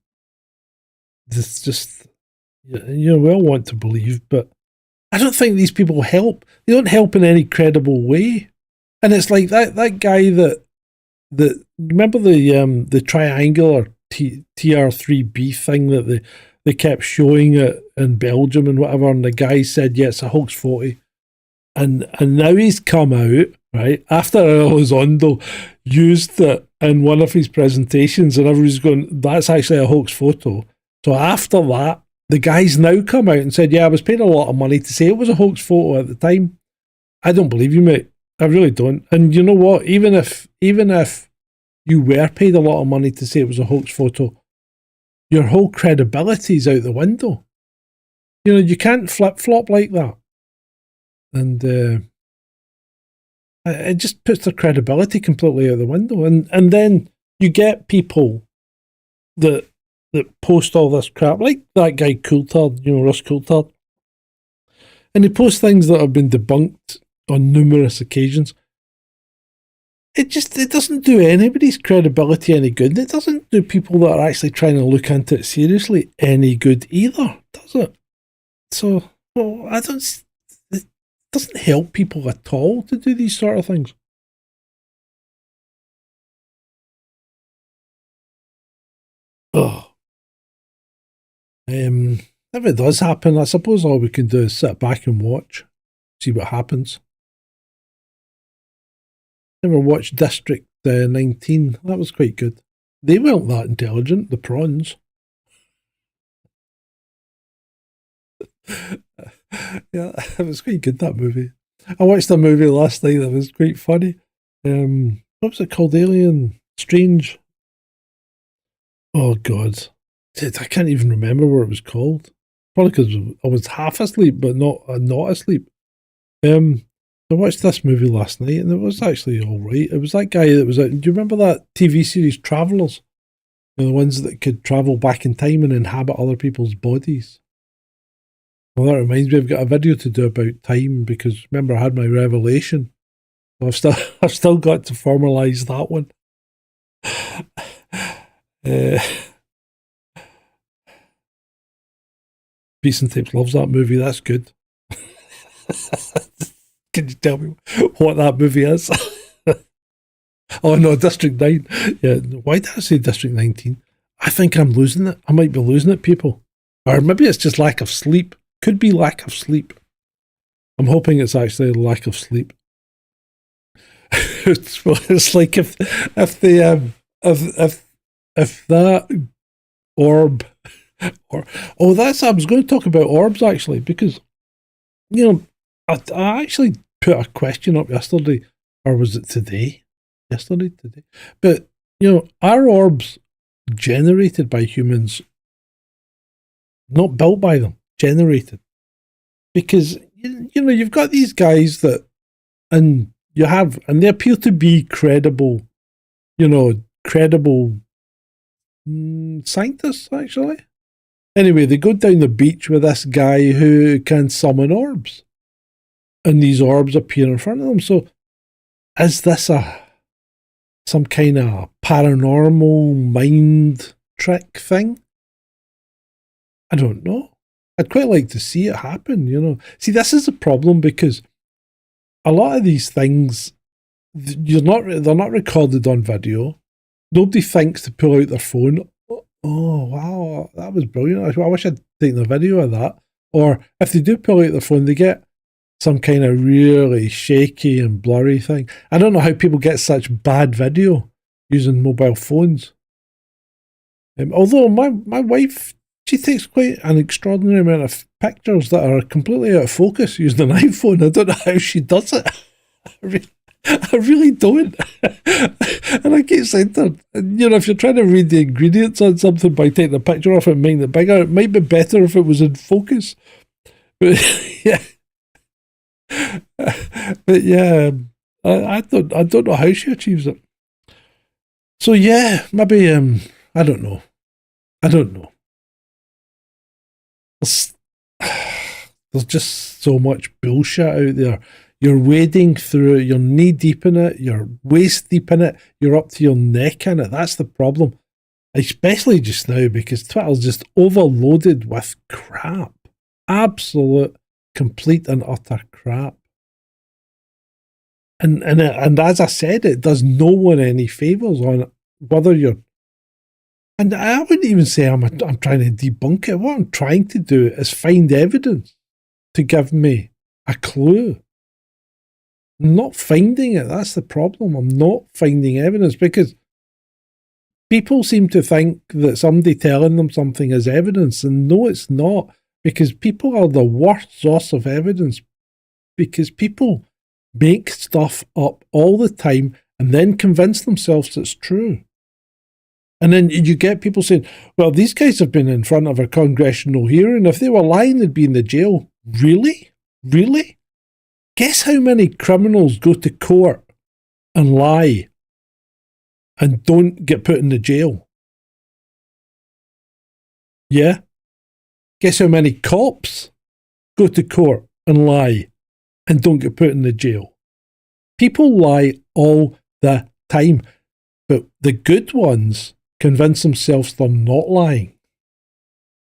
just, we all want to believe, but I don't think these people help. They don't help in any credible way. And it's like that guy that remember the triangular TR3B thing that they kept showing it in Belgium and whatever, and the guy said, yeah, it's a hoax photo. And now he's come out, right, after Elizondo used it in one of his presentations, and everybody's going, that's actually a hoax photo. So after that, the guy's now come out and said, yeah, I was paid a lot of money to say it was a hoax photo at the time. I don't believe you, mate. I really don't. And you know what? Even if you were paid a lot of money to say it was a hoax photo, your whole credibility is out the window. You know, you can't flip-flop like that. And it just puts their credibility completely out the window. And then you get people that post all this crap, like that guy Coulthard, Russ Coulthard. And he posts things that have been debunked on numerous occasions. It doesn't do anybody's credibility any good. It doesn't do people that are actually trying to look into it seriously any good either, does it? So, well, it doesn't help people at all to do these sort of things. Oh. If it does happen, I suppose all we can do is sit back and watch, see what happens. Never watched District 19. That was quite good. They weren't that intelligent, the prawns. Yeah, it was quite good, that movie. I watched a movie last night that was quite funny. What was it called? Alien? Strange? Oh, God. I can't even remember what it was called. Probably because I was half asleep, but not asleep. I watched this movie last night, and it was actually all right. It was that guy that was. Do you remember that TV series Travelers? The ones that could travel back in time and inhabit other people's bodies. Well, that reminds me, I've got a video to do about time because remember I had my revelation. I've still got to formalise that one. Beats and Tapes loves that movie. That's good. Can you tell me what that movie is? Oh no, District 9. Yeah, why did I say District 19? I think I'm losing it. I might be losing it, people. Or maybe it's just lack of sleep. Could be lack of sleep. I'm hoping it's actually lack of sleep. It's like if that orb or I was going to talk about orbs actually, because I actually put a question up yesterday, or was it today? Today. But are orbs generated by humans? Not built by them, generated. Because you've got these guys that, and they appear to be credible, scientists actually. Anyway, they go down the beach with this guy who can summon orbs, and these orbs appear in front of them. So, is this some kind of paranormal mind trick thing? I don't know. I'd quite like to see it happen, See, this is a problem because a lot of these things, they're not recorded on video. Nobody thinks to pull out their phone. Oh, wow, that was brilliant. I wish I'd taken a video of that. Or if they do pull out their phone, they get some kind of really shaky and blurry thing. I don't know how people get such bad video using mobile phones. Although my wife, she takes quite an extraordinary amount of pictures that are completely out of focus using an iPhone. I don't know how she does it. I really don't. And I keep saying to her, if you're trying to read the ingredients on something by taking a picture of it and making it bigger, it might be better if it was in focus. But yeah. But yeah, I don't know how she achieves it. So yeah, maybe I don't know. There's just so much bullshit out there. You're wading through it, you're knee deep in it, you're waist deep in it, you're up to your neck in it. That's the problem. Especially just now because Twitter's just overloaded with crap. Absolute, complete and utter crap. And as I said, it does no one any favours on whether you're And I wouldn't even say I'm trying to debunk it. What I'm trying to do is find evidence to give me a clue. I'm not finding it. That's the problem. I'm not finding evidence because people seem to think that somebody telling them something is evidence, and no, it's not, because people are the worst source of evidence, because people make stuff up all the time and then convince themselves it's true. And then you get people saying, well, these guys have been in front of a congressional hearing. If they were lying, they'd be in the jail. Really? Really? Guess how many criminals go to court and lie and don't get put in the jail? Yeah? Guess how many cops go to court and lie and don't get put in the jail? People lie all the time, but the good ones convince themselves they're not lying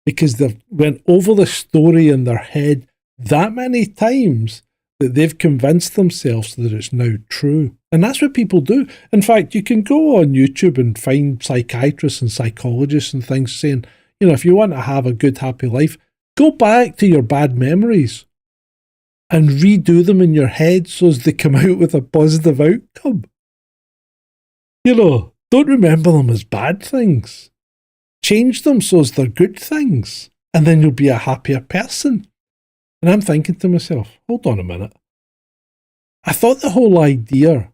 because they've went over the story in their head that many times that they've convinced themselves that it's now true. And that's what people do. In fact, you can go on YouTube and find psychiatrists and psychologists and things saying, you know, if you want to have a good, happy life, go back to your bad memories and redo them in your head so as they come out with a positive outcome. You know, don't remember them as bad things. Change them so as they're good things, and then you'll be a happier person. And I'm thinking to myself, hold on a minute. I thought the whole idea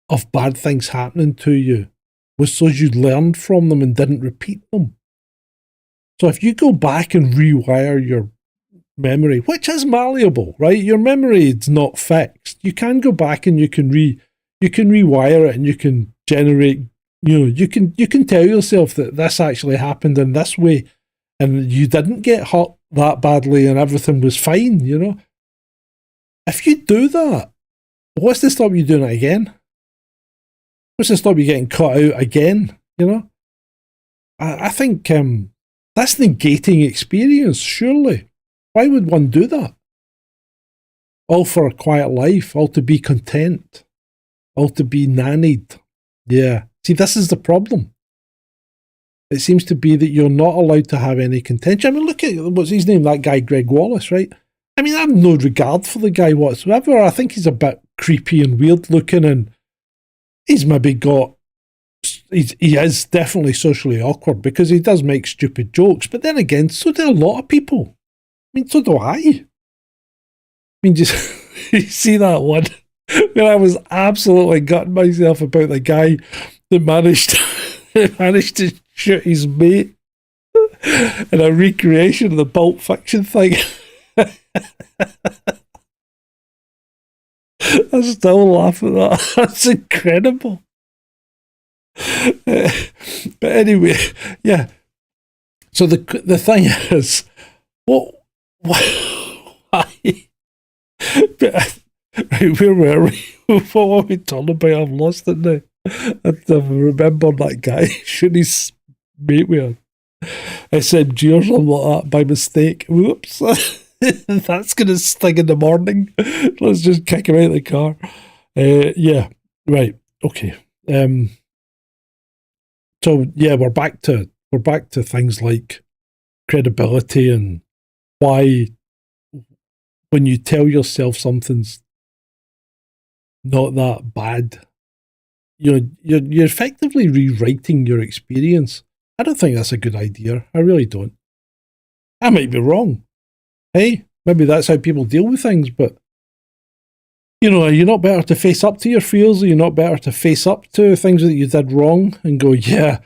of bad things happening to you was so you learned from them and didn't repeat them. So if you go back and rewire your memory, which is malleable, right? Your memory is not fixed. You can go back and you can rewire it, and you can generate, you know, you can tell yourself that this actually happened in this way and you didn't get hurt that badly and everything was fine, you know. If you do that, what's to stop you doing it again? What's to stop you getting caught out again, you know? I think that's negating experience, surely. Why would one do that? All for a quiet life, all to be content, all to be nannied. Yeah. See, this is the problem. It seems to be that you're not allowed to have any contention. I mean, look at, what's his name, that guy Greg Wallace, right? I mean, I have no regard for the guy whatsoever. I think he's a bit creepy and weird looking, and he's maybe got, he is definitely socially awkward because he does make stupid jokes. But then again, so do a lot of people. I mean, so do I. I mean, just, you see that one where I was absolutely gutting myself about the guy that managed to shoot his mate in a recreation of the Pulp Fiction thing. I still laugh at that. That's incredible. But anyway, yeah. So the thing is, why? Right, where were we? What were we talking about? I've lost it now. I've remembered that guy shooting his mate with a SMG or something like that by mistake. Whoops. That's going to sting in the morning. Let's just kick him out of the car. Yeah, right. Okay. So yeah, we're back to things like credibility and why when you tell yourself something's not that bad, you're effectively rewriting your experience. I don't think that's a good idea. I really don't. I might be wrong. Hey, maybe that's how people deal with things, but you know, are you not better to face up to your fears? Are you not better to face up to things that you did wrong and go, yeah,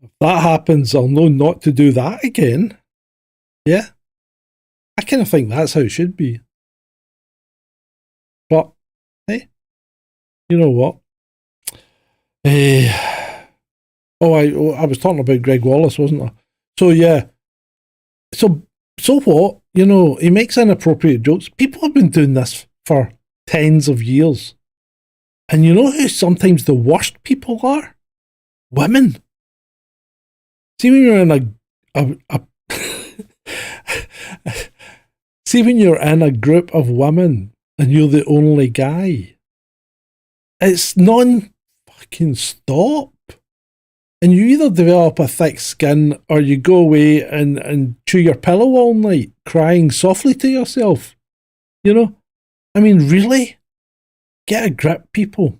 if that happens, I'll know not to do that again? Yeah. I kind of think that's how it should be. But, hey, you know what? I was talking about Greg Wallace, wasn't I? So, yeah. So what? You know, he makes inappropriate jokes. People have been doing this for tens of years. And you know who sometimes the worst people are? Women. See when you're in see when you're in a group of women and you're the only guy. It's non-fucking stop. and you either develop a thick skin or you go away and chew your pillow all night, crying softly to yourself. You know? I mean, really? Get a grip, people.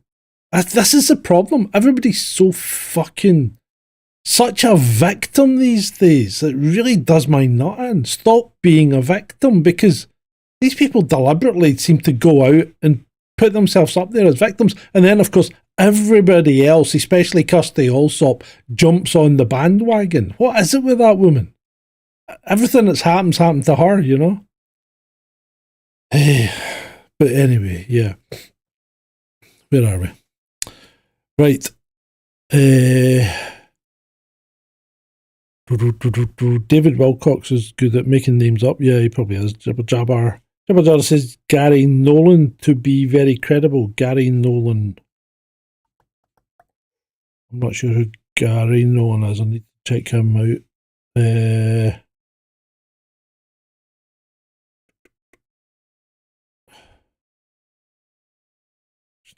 This is the problem. Everybody's so fucking such a victim these days. It really does my nut in. Stop being a victim, because these people deliberately seem to go out and put themselves up there as victims. And then, of course, everybody else, especially Kirsty Allsop, jumps on the bandwagon. What is it with that woman? Everything that's happened to her, you know? But anyway, yeah. Where are we? Right. David Wilcox is good at making names up. Yeah, he probably is. Jabba Jabba says Gary Nolan to be very credible. Gary Nolan. I'm not sure who Gary Nolan is. I need to check him out.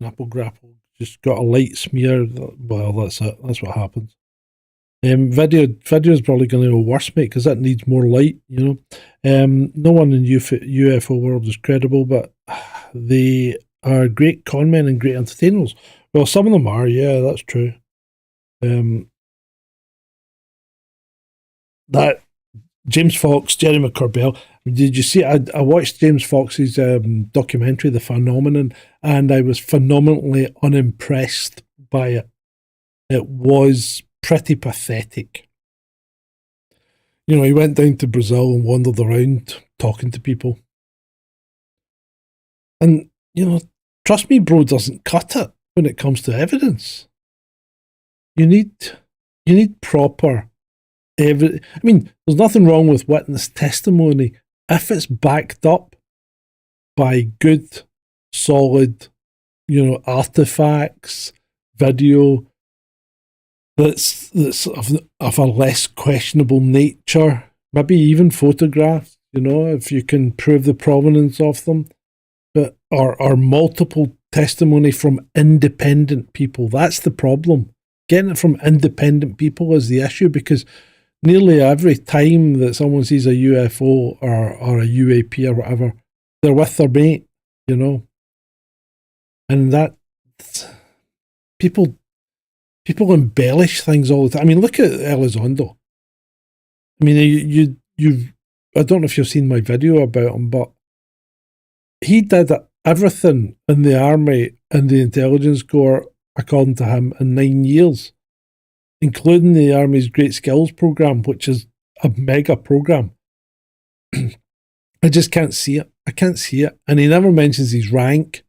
Snapple Grapple just got a light smear. Well, that's it. That's what happens. Video is probably going to go worse, mate, because that needs more light, you know. No one in UFO world is credible, but they are great con men and great entertainers. Well, some of them are, yeah, that's true. That James Fox, Jerry McCorvell. Did you see? I watched James Fox's documentary, The Phenomenon, and I was phenomenally unimpressed by it. It was pretty pathetic. You know, he went down to Brazil and wandered around talking to people. And, you know, trust me, bro, doesn't cut it when it comes to evidence. You need proper evidence. I mean, there's nothing wrong with witness testimony if it's backed up by good, solid, you know, artifacts, video that's of a less questionable nature, maybe even photographs, you know, if you can prove the provenance of them, but or multiple testimony from independent people. That's the problem. Getting it from independent people is the issue, because nearly every time that someone sees a UFO or a UAP or whatever, they're with their mate, you know. And that people embellish things all the time. I mean, look at Elizondo. I mean, you've I don't know if you've seen my video about him, but he did everything in the army and the intelligence corps, according to him, in 9 years, including the Army's Great Skills Program, which is a mega program. I just can't see it. I can't see it. And he never mentions his rank.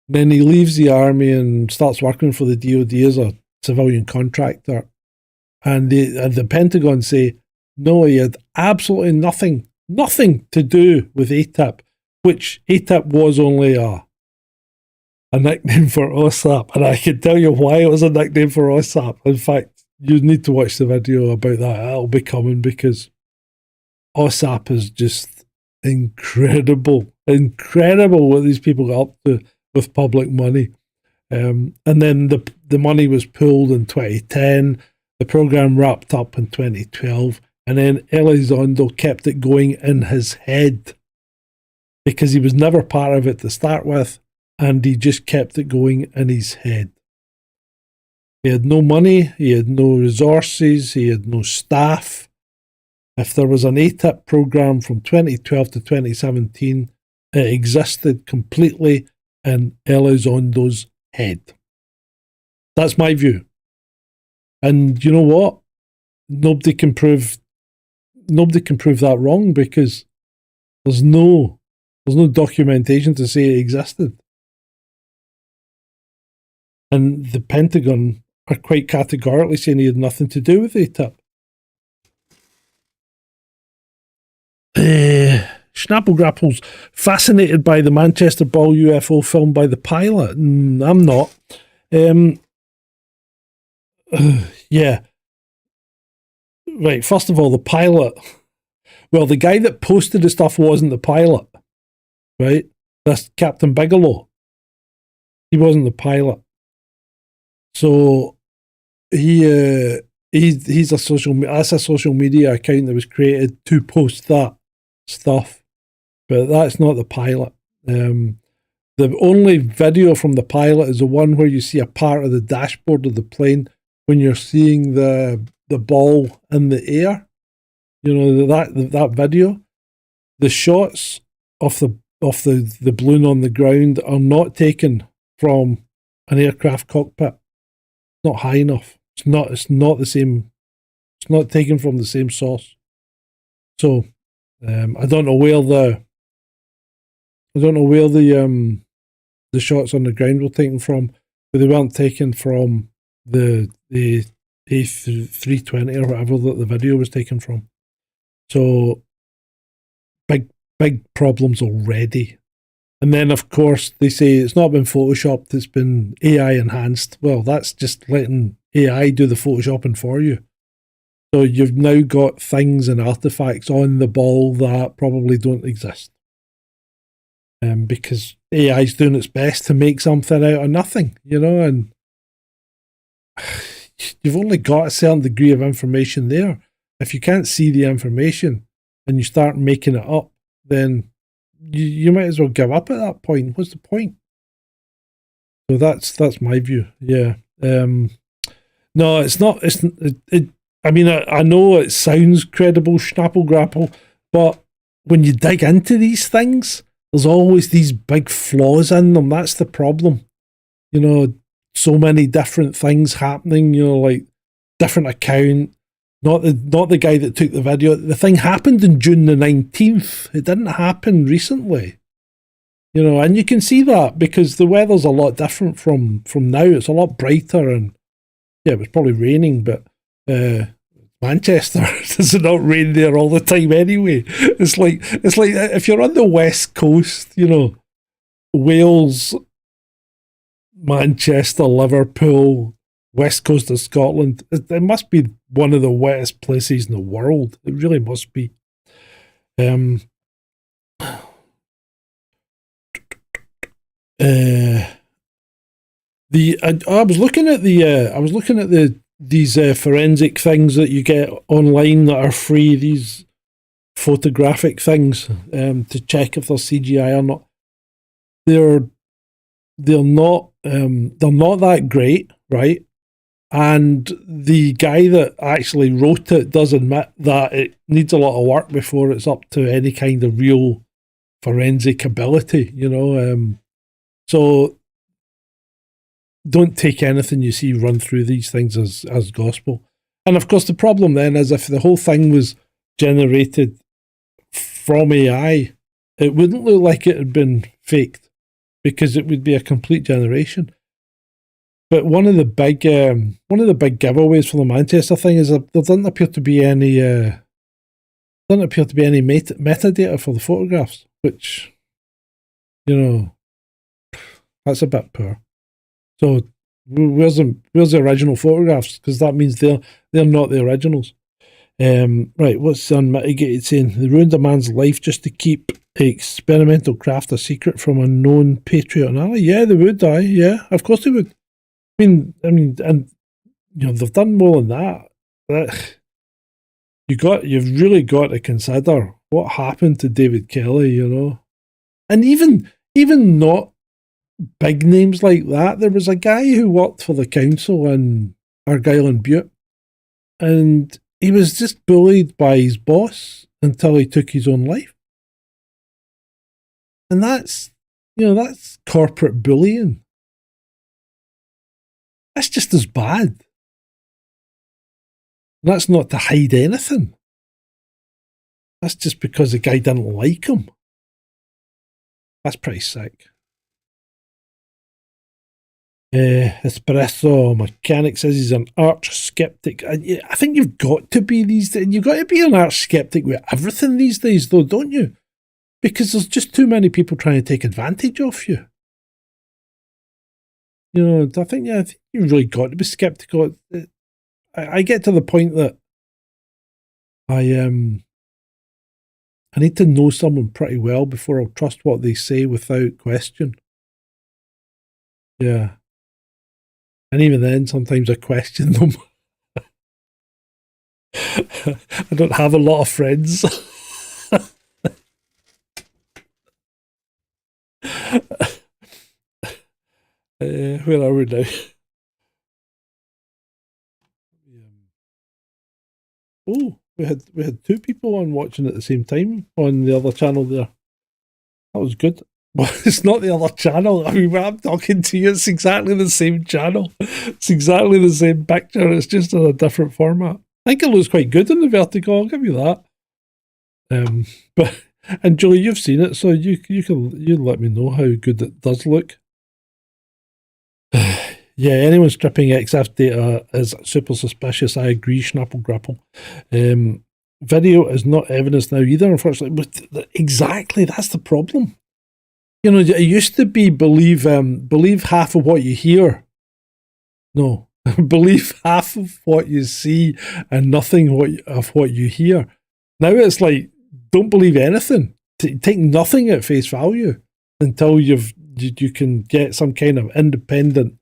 Then he leaves the Army and starts working for the DoD as a civilian contractor. And the Pentagon say, no, he had absolutely nothing to do with ATIP, which ATIP was only a nickname for OSAP. And I can tell you why it was a nickname for OSAP. In fact, you need to watch the video about that. It'll be coming, because OSAP is just incredible what these people got up to with public money. And then the money was pulled in 2010. The program wrapped up in 2012. And then Elizondo kept it going in his head, because he was never part of it to start with, and he just kept it going in his head. He had no money, he had no resources, he had no staff. If there was an ATIP program from 2012 to 2017, it existed completely in Elizondo's head. That's my view. And you know what? Nobody can prove that wrong, because there's no documentation to say it existed. And the Pentagon are quite categorically saying he had nothing to do with ATIP. Schnapplegrapple's fascinated by the Manchester Ball UFO film by the pilot. I'm not. Yeah. Right, first of all, the pilot. Well, the guy that posted the stuff wasn't the pilot. Right? That's Captain Bigelow. He wasn't the pilot. So he he's a that's a social media account that was created to post that stuff, but that's not the pilot. The only video from the pilot is the one where you see a part of the dashboard of the plane when you're seeing the ball in the air. You know that video. The shots of the balloon on the ground are not taken from an aircraft cockpit. It's not high enough. It's not the same. It's not taken from the same source. So I don't know where the shots on the ground were taken from, but they weren't taken from the A320 or whatever that the video was taken from. So big problems already. And then of course they say it's not been photoshopped, it's been AI enhanced. Well, that's just letting AI do the photoshopping for you. So you've now got things and artifacts on the ball that probably don't exist. Because AI is doing its best to make something out of nothing, you know, and you've only got a certain degree of information there. If you can't see the information and you start making it up, then you might as well give up at that point. What's the point? So that's my view. Yeah. No, it's not. I mean, I know it sounds credible, schnapple grapple, but when you dig into these things, there's always these big flaws in them. That's the problem. You know, so many different things happening. You know, like different account. Not the guy that took the video. The thing happened in June the 19th. It didn't happen recently. You know, and you can see that because the weather's a lot different from now. It's a lot brighter, and yeah, it was probably raining, but Manchester, does it not rain there all the time anyway? It's like if you're on the west coast, you know, Wales, Manchester, Liverpool, west coast of Scotland, it must be one of the wettest places in the world. It really must be. I was looking at these forensic things that you get online that are free. These photographic things to check if they're CGI or not. They're not that great, right? And the guy that actually wrote it does admit that it needs a lot of work before it's up to any kind of real forensic ability, you know. So don't take anything you see run through these things as gospel. And of course, the problem then is if the whole thing was generated from AI, it wouldn't look like it had been faked because it would be a complete generation. But one of the big giveaways for the Manchester thing is that there doesn't appear to be any metadata for the photographs, which, you know, that's a bit poor. So where's the original photographs? Because that means they're not the originals. Right, what's Unmitigated saying? They ruined a man's life just to keep experimental craft a secret from a known patriot and ally. Yeah, they would. Yeah, of course they would. I mean, and you know they've done more than that. You've really got to consider what happened to David Kelly. You know, and even not big names like that. There was a guy who worked for the council in Argyll and Bute, and he was just bullied by his boss until he took his own life. And that's corporate bullying. That's just as bad. That's not to hide anything. That's just because the guy didn't like him. That's pretty sick. Espresso Mechanic says he's an arch skeptic. I think you've got to be these days. You've got to be an arch skeptic with everything these days, though, don't you? Because there's just too many people trying to take advantage of you. You know, I think you've really got to be skeptical. I get to the point that I need to know someone pretty well before I'll trust what they say without question. Yeah. And even then, sometimes I question them. I don't have a lot of friends. Where are we now? Oh, we had two people on watching at the same time on the other channel there. That was good. Well, it's not the other channel. I mean, when I'm talking to you, it's exactly the same channel. It's exactly the same picture. It's just in a different format. I think it looks quite good in the vertical. I'll give you that. But and Julie, you've seen it, so you let me know how good it does look. Yeah, anyone stripping XF data is super suspicious. I agree, Schnapple Grapple. Video is not evidence now either, unfortunately. But exactly, that's the problem. You know, it used to be believe half of what you hear. No, believe half of what you see and nothing of what you hear. Now it's like don't believe anything. Take nothing at face value until you can get some kind of independent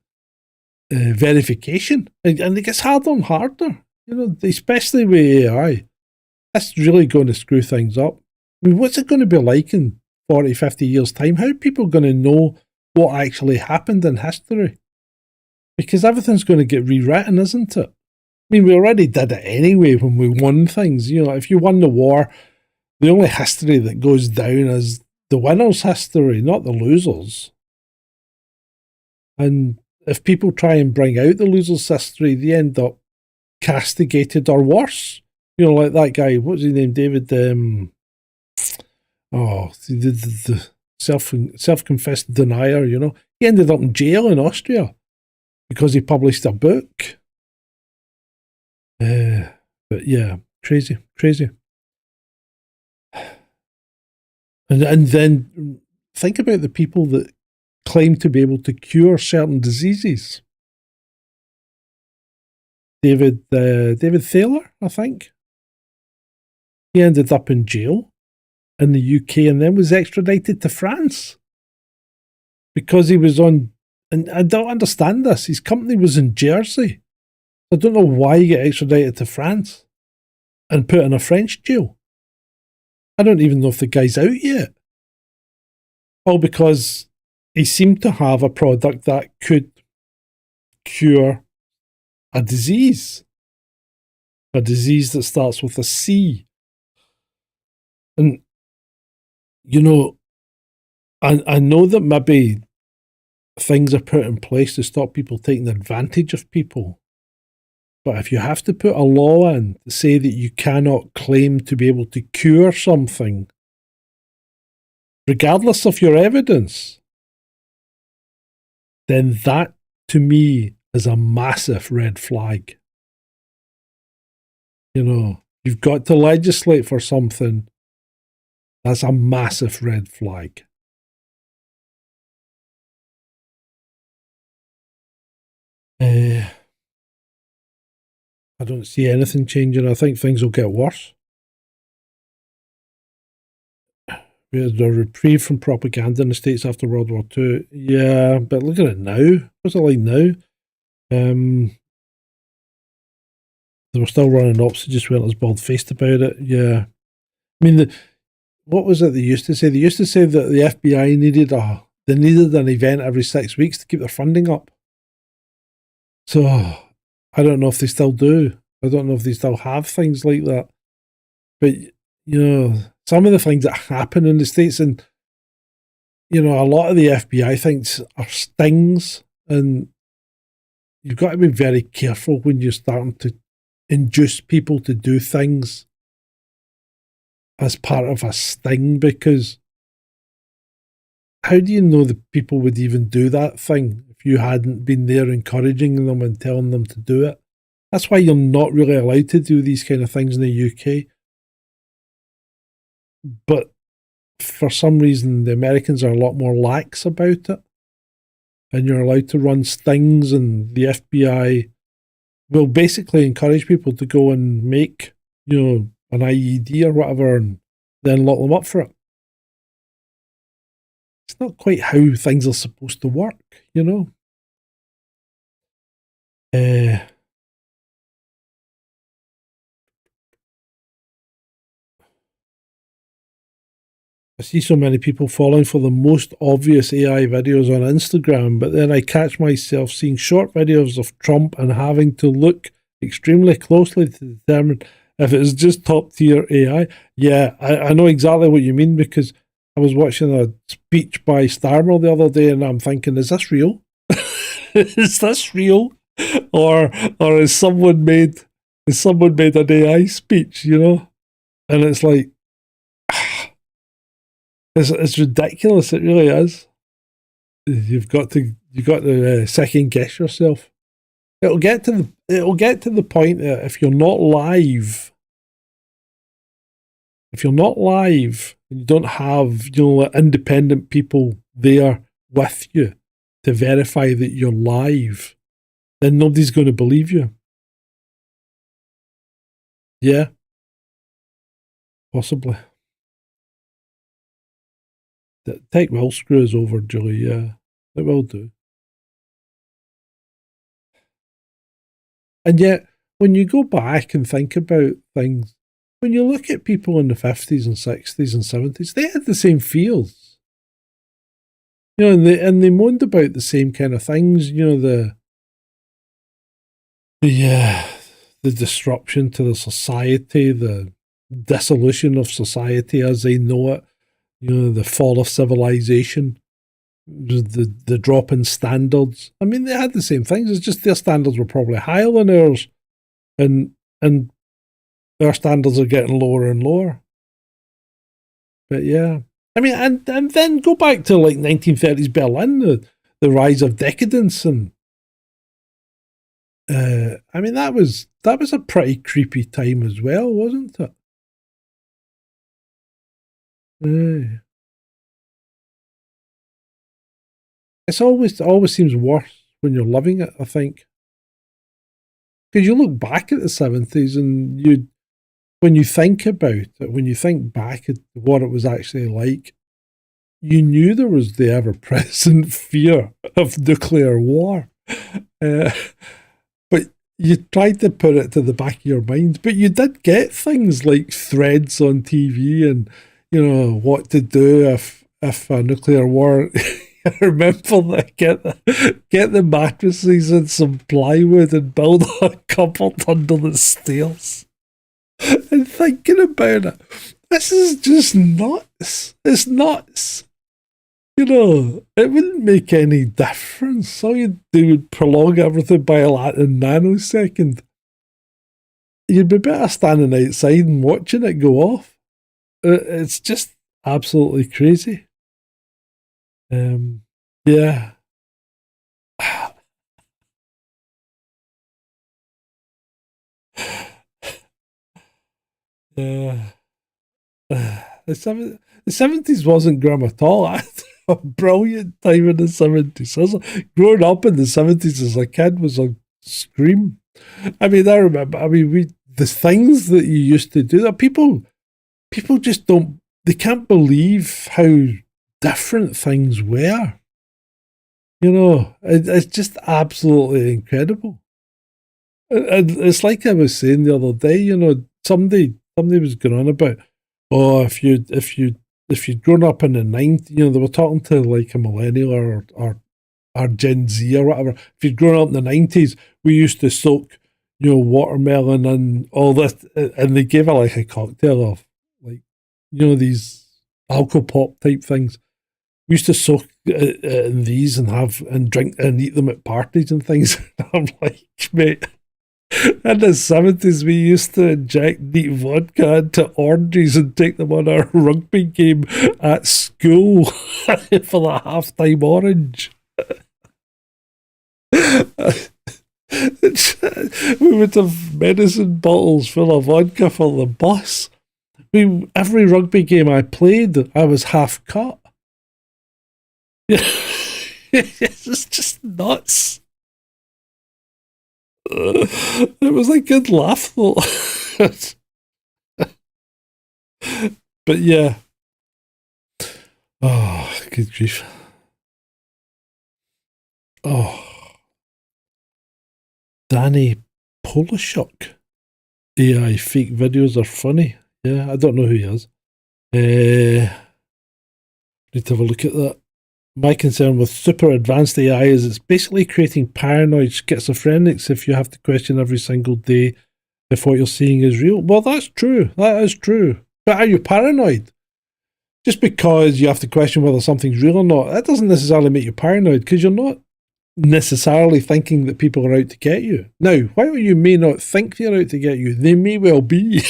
verification, and it gets harder and harder. You know, especially with AI, that's really going to screw things up. I mean, what's it going to be like in 40, 50 years' time? How are people going to know what actually happened in history? Because everything's going to get rewritten, isn't it? I mean, we already did it anyway when we won things. You know, if you won the war, the only history that goes down is the winner's history, not the losers. And if people try and bring out the loser's history, they end up castigated or worse. You know, like that guy, what's his name, David? The self-confessed denier. You know, he ended up in jail in Austria because he published a book. But yeah, crazy. And then think about the people that claim to be able to cure certain diseases. David Thaler, I think. He ended up in jail in the UK and then was extradited to France because he was on. And I don't understand this. His company was in Jersey. I don't know why he got extradited to France and put in a French jail. I don't even know if the guy's out yet. All because he seemed to have a product that could cure a disease that starts with a C. And, you know, I know that maybe things are put in place to stop people taking advantage of people. But if you have to put a law in to say that you cannot claim to be able to cure something, regardless of your evidence, then that, to me, is a massive red flag. You know, you've got to legislate for something. That's a massive red flag. I don't see anything changing. I think things will get worse. We had a reprieve from propaganda in the States after World War II. Yeah, but look at it now. What's it like now? They were still running ops. They just weren't as bald-faced about it. Yeah. I mean, what was it they used to say? They used to say that the FBI needed an event every 6 weeks to keep their funding up. So I don't know if they still do. I don't know if they still have things like that. But, you know, some of the things that happen in the States, and, you know, a lot of the FBI things are stings, and you've got to be very careful when you're starting to induce people to do things as part of a sting, because how do you know that people would even do that thing if you hadn't been there encouraging them and telling them to do it? That's why you're not really allowed to do these kind of things in the UK. But for some reason, the Americans are a lot more lax about it. And you're allowed to run stings, and the FBI will basically encourage people to go and make, you know, an IED or whatever, and then lock them up for it. It's not quite how things are supposed to work, you know. I see so many people falling for the most obvious AI videos on Instagram, but then I catch myself seeing short videos of Trump and having to look extremely closely to determine if it is just top tier AI. Yeah, I know exactly what you mean because I was watching a speech by Starmer the other day and I'm thinking, is this real? Is this real? Or someone made an AI speech, you know? And it's like it's ridiculous. It really is. You've got to second guess yourself. It'll get to the point that if you're not live, and you don't have independent people there with you to verify that you're live, then nobody's going to believe you. Yeah, possibly. The tech will screw us over, Julie. Yeah, it will do. And yet, when you go back and think about things, when you look at people in the 50s and 60s and 70s, they had the same fears. And they moaned about the same kind of things, the uh, the disruption to the society, the dissolution of society as they know it, the fall of civilization, the drop in standards. I mean, they had the same things. It's just their standards were probably higher than ours, and our standards are getting lower and lower. But yeah, I mean, and then go back to like 1930s Berlin, the rise of decadence, and I mean that was a pretty creepy time as well, wasn't it? Uh, it always seems worse when you're living it. I think because you look back at the 70s and when you think about it, when you think back at what it was actually like, you knew there was the ever present fear of nuclear war. Uh, but you tried to put it to the back of your mind. But you did get things like threads on TV and, what to do if a nuclear war. I remember that get the mattresses and some plywood and build a cupboard under the stairs. And thinking about it, this is just nuts. It's nuts. It wouldn't make any difference. All you'd do would prolong everything by a nanosecond. You'd be better standing outside and watching it go off. It's just absolutely crazy. Yeah. Yeah. The 70s wasn't grim at all. I had a brilliant time in the 70s. Growing up in the 70s as a kid was a scream. I mean, I remember, the things that you used to do that people just they can't believe how different things were. It's just absolutely incredible. And it's like I was saying the other day, somebody was going on about, oh, if you'd grown up in the 90s, they were talking to like a millennial or Gen Z or whatever. If you'd grown up in the 90s, we used to soak, watermelon and all this, and they gave it like a cocktail of like, these alcohol pop type things. We used to soak in these and have and drink and eat them at parties and things. I'm like, mate. In the 70s, we used to inject neat vodka into oranges and take them on our rugby game at school for the halftime orange. We would have medicine bottles full of vodka for the bus. Every rugby game I played, I was half cut. It's just nuts. It was a good laugh though. But yeah. Oh, good grief. Oh. Danny Polishuk. AI fake videos are funny. Yeah, I don't know who he is. Need to have a look at that. My concern with super advanced AI is it's basically creating paranoid schizophrenics if you have to question every single day if what you're seeing is real. Well, that's true. That is true. But are you paranoid? Just because you have to question whether something's real or not, that doesn't necessarily make you paranoid because you're not necessarily thinking that people are out to get you. Now, while you may not think they're out to get you, they may well be.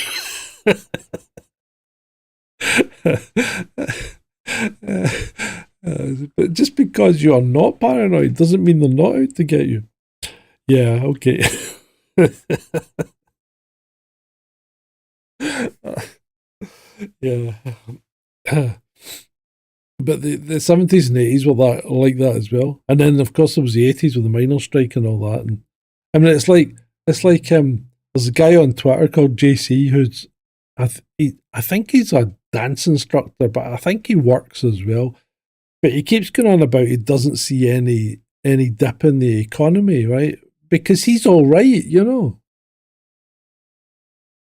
But just because you are not paranoid doesn't mean they're not out to get you. Yeah, okay. Yeah. But the 70s and 80s were that like that as well. And then of course there was the 80s with the miners' strike and all that. And I mean it's like there's a guy on Twitter called JC who's I think he's a dance instructor, but I think he works as well. But he keeps going on about he doesn't see any dip in the economy, right? Because he's all right, you know.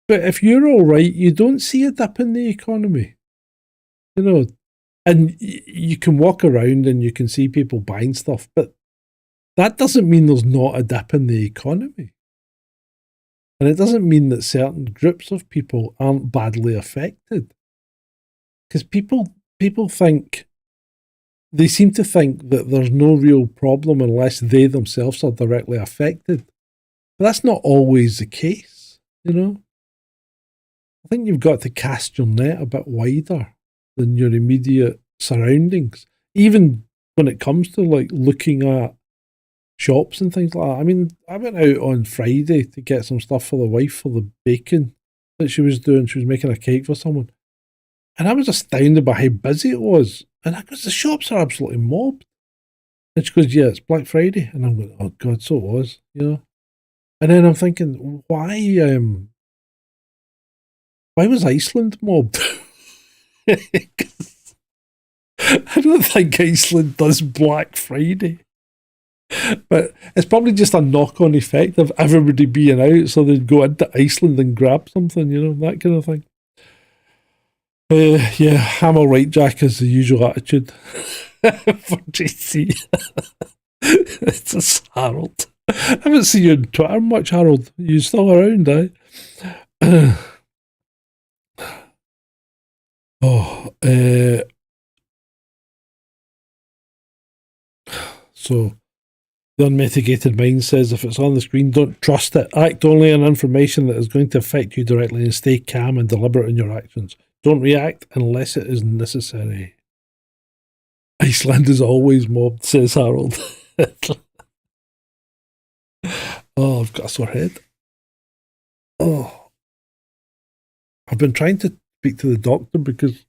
But if you're all right, you don't see a dip in the economy, you know. And you can walk around and you can see people buying stuff, but that doesn't mean there's not a dip in the economy. And it doesn't mean that certain groups of people aren't badly affected. Because people think, they seem to think that there's no real problem unless they themselves are directly affected. But that's not always the case, you know. I think you've got to cast your net a bit wider than your immediate surroundings, even when it comes to like looking at shops and things like that. I mean, I went out on Friday to get some stuff for the wife for the baking that she was doing. She was making a cake for someone, and I was astounded by how busy it was. And I goes, the shops are absolutely mobbed. And she goes, yeah, it's Black Friday, and I'm going, oh god, so it was, you know. And then I'm thinking, why was Iceland mobbed? I don't think Iceland does Black Friday. But it's probably just a knock-on effect of everybody being out, so they'd go into Iceland and grab something, you know, that kind of thing. Yeah, I'm all right, Jack, is the usual attitude for JC. It's just Harold. I haven't seen you on Twitter much, Harold. Are you still around, eh? So the unmitigated mind says if it's on the screen, don't trust it. Act only on information that is going to affect you directly and stay calm and deliberate in your actions. Don't react unless it is necessary. Iceland is always mobbed, says Harold. Oh, I've got a sore head. Oh, I've been trying to speak to the doctor because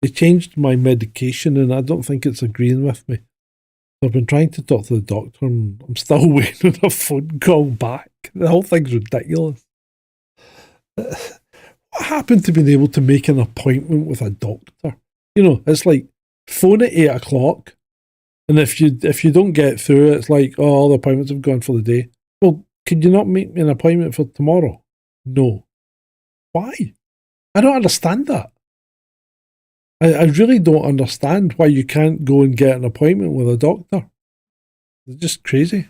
they changed my medication and I don't think it's agreeing with me. I've been trying to talk to the doctor and I'm still waiting on a phone call back. The whole thing's ridiculous. What happened to being able to make an appointment with a doctor? You know, it's like phone at 8 o'clock, and if you don't get through, it's like, oh, all the appointments have gone for the day. Well, could you not make me an appointment for tomorrow? No. Why? I don't understand that. I really don't understand why you can't go and get an appointment with a doctor. It's just crazy.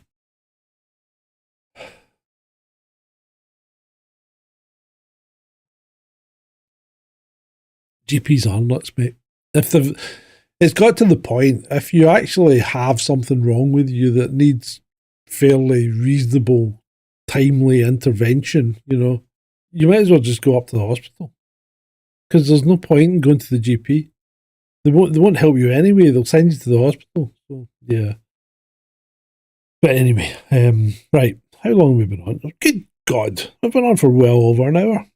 GPs are nuts, mate. It's got to the point, if you actually have something wrong with you that needs fairly reasonable, timely intervention, you know, you might as well just go up to the hospital. Because there's no point in going to the GP. They won't help you anyway. They'll send you to the hospital. So yeah. But anyway, right. How long have we been on? Good God, we've been on for well over an hour.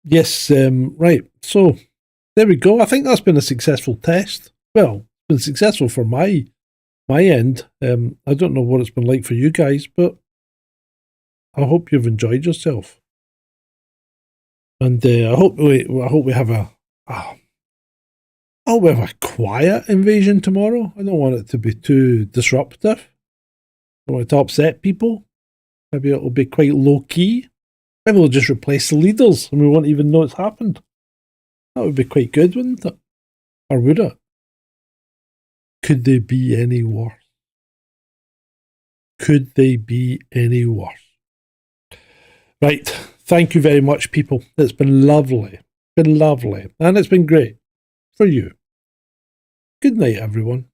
Yes, right. So there we go. I think that's been a successful test. Well, it's been successful for my end. I don't know what it's been like for you guys, but I hope you've enjoyed yourself. And I hope we have a quiet invasion tomorrow. I don't want it to be too disruptive. Don't want to upset people. Maybe it'll be quite low key. Maybe we'll just replace the leaders and we won't even know it's happened. That would be quite good, wouldn't it? Or would it? Could they be any worse? Could they be any worse? Right. Thank you very much, people. It's been lovely. Been lovely. And it's been great for you. Good night, everyone.